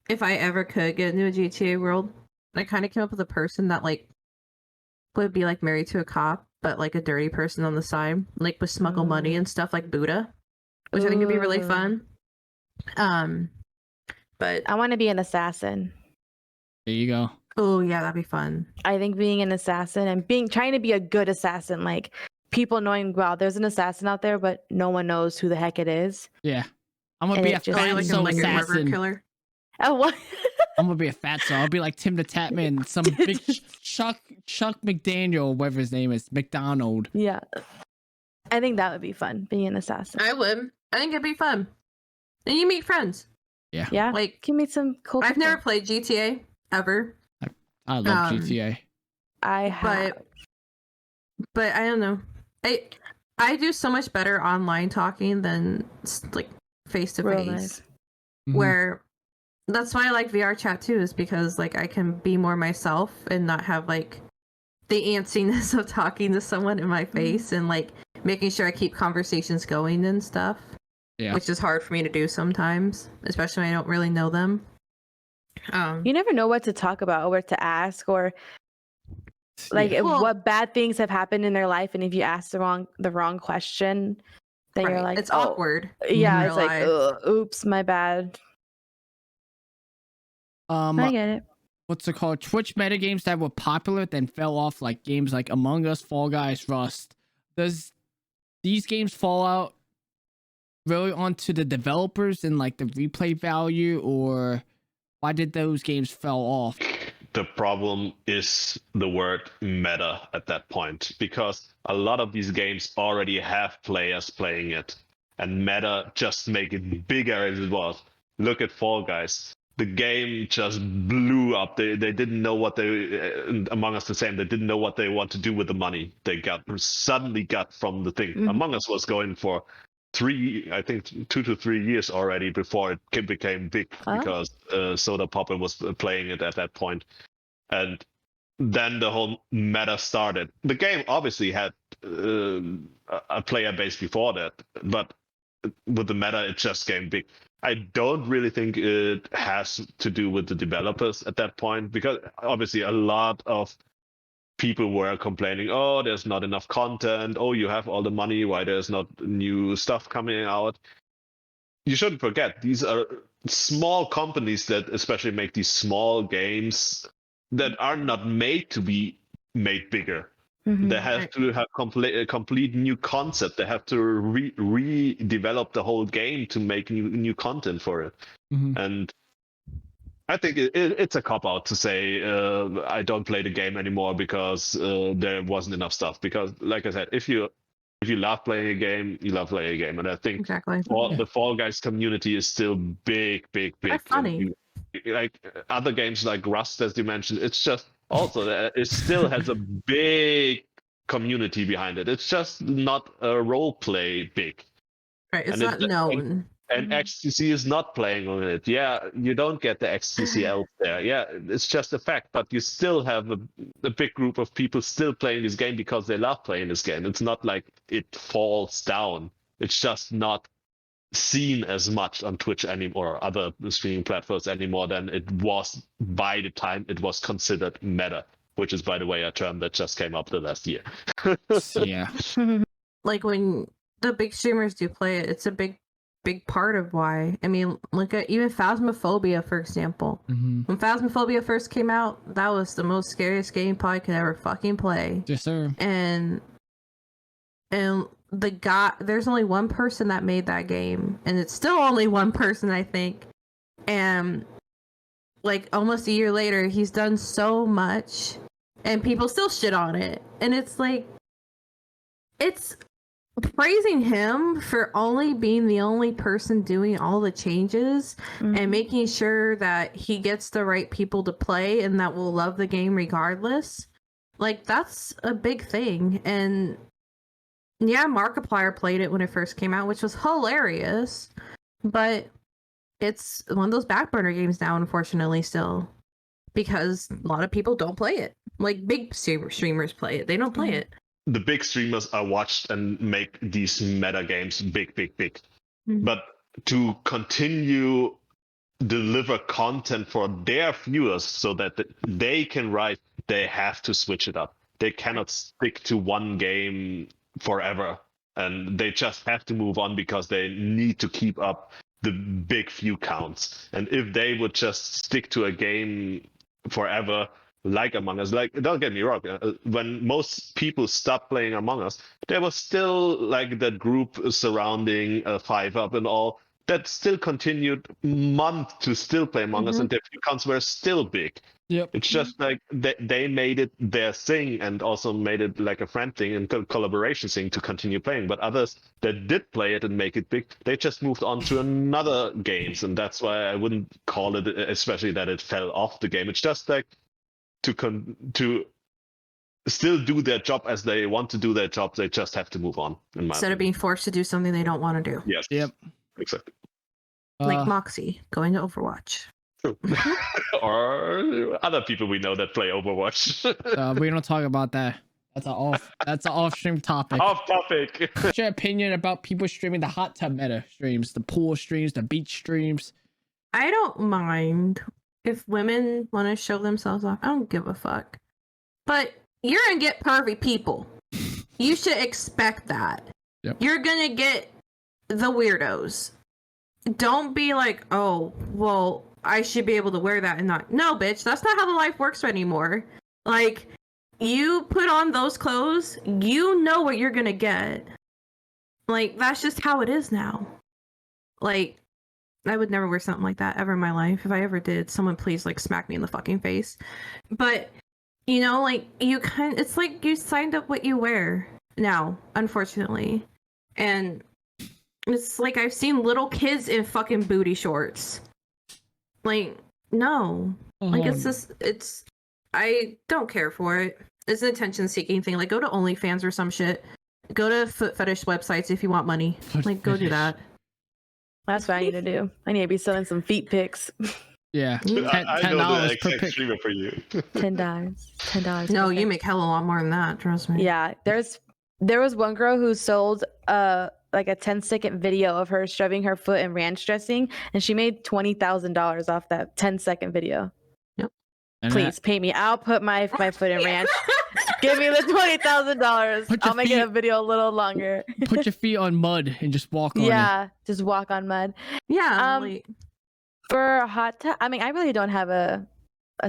if I ever could get into a GTA world, I kind of came up with a person that like would be like married to a cop, but like a dirty person on the side, like with smuggle money and stuff, like Buddha, which I think would be really Ooh. fun. But I want to be an assassin. There you go. oh yeah, that'd be fun. I think being an assassin and trying to be a good assassin, like people knowing, wow, there's an assassin out there, but no one knows who the heck it is. Yeah. I'm gonna And be a it just- Oh, you're fatso like a murder assassin. killer. Oh, what? I'm gonna be a fatso. I'll be like TimtheTatman, some big Chuck McDaniel, whatever his name is, McDonald. Yeah, I think that would be fun, being an assassin. I would. I think it'd be fun. And you meet friends. Yeah, Like, can meet some cool. I've people. never played GTA ever, I love Um, GTA. I have. but I don't know. I do so much better online talking than like face to Real face. life. Mhm. Where that's why I like VR chat too, is because like I can be more myself and not have like the antsiness of talking to someone in my face and like making sure I keep conversations going and stuff. Yeah. Which is hard for me to do sometimes, especially when I don't really know them. You never know what to talk about or what to ask, or like Yeah. if- Well- what bad things have happened in their life, and if you ask the wrong question, then you're right. like, It's oh. awkward. Yeah, in it's real like, life. oops, my bad. I get it. What's it called? Twitch metagames that were popular then fell off, like games like Among Us, Fall Guys, Rust. Does these games fall out really onto the developers and like the replay value, or why did those games fell off? The problem is the word meta at that point, because a lot of these games already have players playing it, and meta just make it bigger as it was. Look at Fall Guys. The game just blew up. They didn't know what they, Among Us the same, they didn't know what they want to do with the money they suddenly got from the thing. Mhm. Among Us was going for 2 to 3 years already before it became big, Oh. because Soda Popper was playing it at that point. And then the whole meta started. The game obviously had a player base before that, but with the meta, it just came big. I don't really think it has to do with the developers at that point, because obviously a lot of people were complaining, oh, there's not enough content. Oh, you have all the money. Why there's not new stuff coming out? You shouldn't forget, these are small companies that especially make these small games that are not made to be made bigger. Mhm. They have to have a complete new concept. They have to redevelop the whole game to make new content for it. Mhm. And I think it's a cop-out to say I don't play the game anymore because there wasn't enough stuff. Because, like I said, if you love playing a game, you love playing a game. And I think Exactly. the Fall Guys community is still big. They're funny. Like other games like Rust, as you mentioned, it's just also it still has a big community behind it. It's just not a role play big. Right. It's And not known. And XTC is not playing on it. Yeah, you don't get the XTC elf there. Yeah, it's just a fact. But you still have a big group of people still playing this game because they love playing this game. It's not like it falls down. It's just not seen as much on Twitch anymore or other streaming platforms anymore than it was by the time it was considered meta, which is, by the way, a term that just came up the last year. Yeah. Like when the big streamers do play it, it's a big part of why. I mean, look at even Phasmophobia, for example. Mhm. When Phasmophobia first came out, that was the most scariest game probably could ever fucking play. Yes, sir. And the guy, there's only one person that made that game, and it's still only one person, I think. And like almost a year later, he's done so much, and people still shit on it. And it's like, it's praising him for only being the only person doing all the changes and making sure that he gets the right people to play and that will love the game regardless. Like, that's a big thing. And yeah, Markiplier played it when it first came out, which was hilarious, but it's one of those back burner games now, unfortunately, still, because a lot of people don't play it. Like, big streamers play it. They don't play it. The big streamers are watched and make these meta games big. But to continue deliver content for their viewers so that they can write, they have to switch it up. They cannot stick to one game forever, and they just have to move on because they need to keep up the big view counts. And if they would just stick to a game forever, like Among Us, like, don't get me wrong, when most people stopped playing Among Us, there was still like that group surrounding 5UP and all that still continued month to still play Among Us, and their view counts were still big. Yep. It's just like they made it their thing and also made it like a friend thing and collaboration thing to continue playing. But others that did play it and make it big, they just moved on to another games, and that's why I wouldn't call it, especially that it fell off the game. It's just like to still do their job as they want to do their job. They just have to move on. Instead of being forced to do something they don't want to do. Yes. Yep. Exactly. Like Moxie going to Overwatch. True. Or other people we know that play Overwatch. We don't talk about that. That's an off-stream topic. Off topic. What's your opinion about people streaming the HotTub meta streams, the pool streams, the beach streams? I don't mind if women want to show themselves off. I don't give a fuck. But you're gonna get pervy people. You should expect that. Yep. You're gonna get the weirdos. Don't be like, oh, well, I should be able to wear that and not. No, bitch, that's not how the life works anymore. Like, you put on those clothes, you know what you're gonna get. Like, that's just how it is now. Like, I would never wear something like that ever in my life. If I ever did, someone please, like, smack me in the fucking face. But, you know, like, it's like you signed up what you wear now, unfortunately. And it's like I've seen little kids in fucking booty shorts. Like, no. Like, I don't care for it. It's an attention-seeking thing. Like, go to OnlyFans or some shit. Go to foot fetish websites if you want money. Like, go do that. That's what I need to do. I need to be selling some feet pics. Yeah. I know the $10 per exact pic. streamer for you. $10. No, you make hella a lot more than that, trust me. Yeah, there was one girl who sold like a 10-second video of her shoving her foot in ranch dressing, and she made $20,000 off that 10-second video. Yep. And Please pay me. I'll put my foot in ranch. Give me the $20,000. Put your I'll make it a video a little longer. Put your feet on mud and just walk on it. Yeah, just walk on mud. Yeah. For a hot tub, I mean, I really don't have a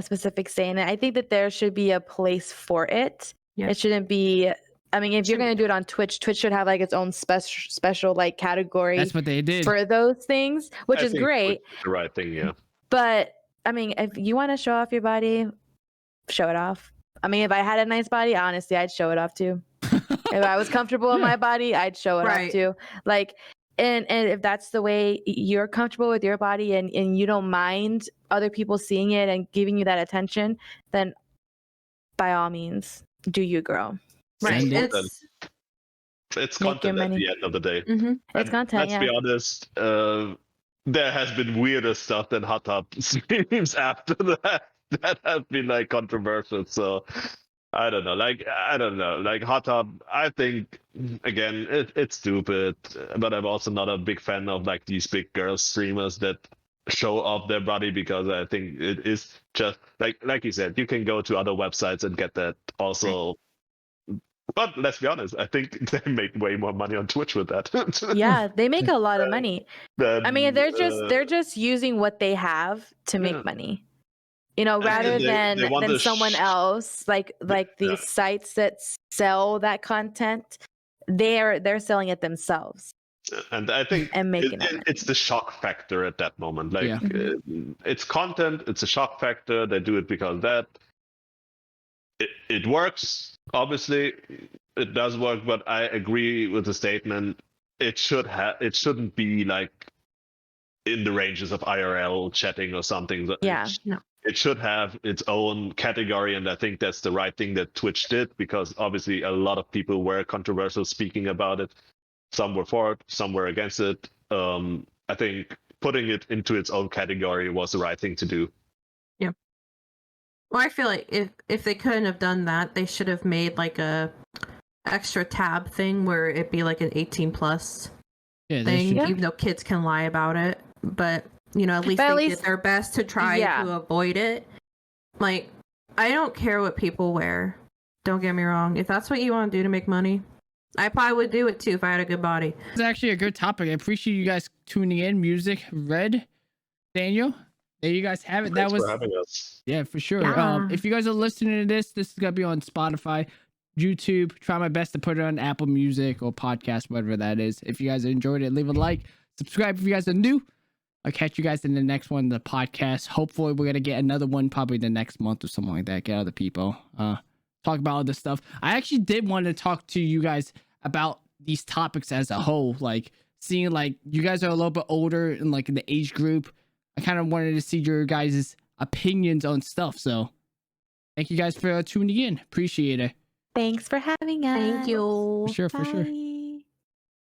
specific say in it. I think that there should be a place for it. Yeah. It shouldn't be. I mean, if you're gonna do it on Twitch, Twitch should have like its own special like category. That's what they did for those things, which is great. The right thing, yeah. But I mean, if you want to show off your body, show it off. I mean, if I had a nice body, honestly, I'd show it off too. If I was comfortable in my body, I'd show it off too. Like, and if that's the way you're comfortable with your body and you don't mind other people seeing it and giving you that attention, then by all means, do you, girl. Right. It's content at the end of the day. Mm-hmm. It's content. Let's be honest. There has been weirder stuff than HotTub streams after that have been like controversial. So I don't know. Like HotTub, I think again it's stupid, but I'm also not a big fan of like these big girl streamers that show off their body, because I think it is just like you said, you can go to other websites and get that also. But let's be honest, I think they make way more money on Twitch with that. Yeah, they make a lot of money. I mean, they're just using what they have to make money. You know, rather than someone else, like these sites that sell that content, they're selling it themselves. And I think it's the shock factor at that moment. Like it's content, it's a shock factor. They do it because that it works. Obviously, it does work, but I agree with the statement. It shouldn't be like in the ranges of IRL chatting or something. Yeah, it should have its own category, and I think that's the right thing that Twitch did, because obviously a lot of people were controversial speaking about it. Some were for it, some were against it. I think putting it into its own category was the right thing to do. Yeah. Well, I feel like if they couldn't have done that, they should have made like a extra tab thing where it'd be like an 18+ thing, even though kids can lie about it. But you know, at least they did their best to try to avoid it. Like, I don't care what people wear. Don't get me wrong. If that's what you want to do to make money, I probably would do it too if I had a good body. It's actually a good topic. I appreciate you guys tuning in. Music, Red, Daniel. There you guys have it. Thanks for having us. Yeah, for sure. Yeah. If you guys are listening to this is gonna be on Spotify, YouTube. Try my best to put it on Apple Music or podcast, whatever that is. If you guys enjoyed it, leave a like, subscribe if you guys are new. I'll catch you guys in the next one, the podcast. Hopefully we're gonna get another one probably the next month or something like that. Get other people. Talk about all this stuff. I actually did want to talk to you guys about these topics as a whole. Like, seeing like you guys are a little bit older and like in the age group. I kind of wanted to see your guys' opinions on stuff. So thank you guys for tuning in. Appreciate it. Thanks for having us. Thank you. For sure. Bye.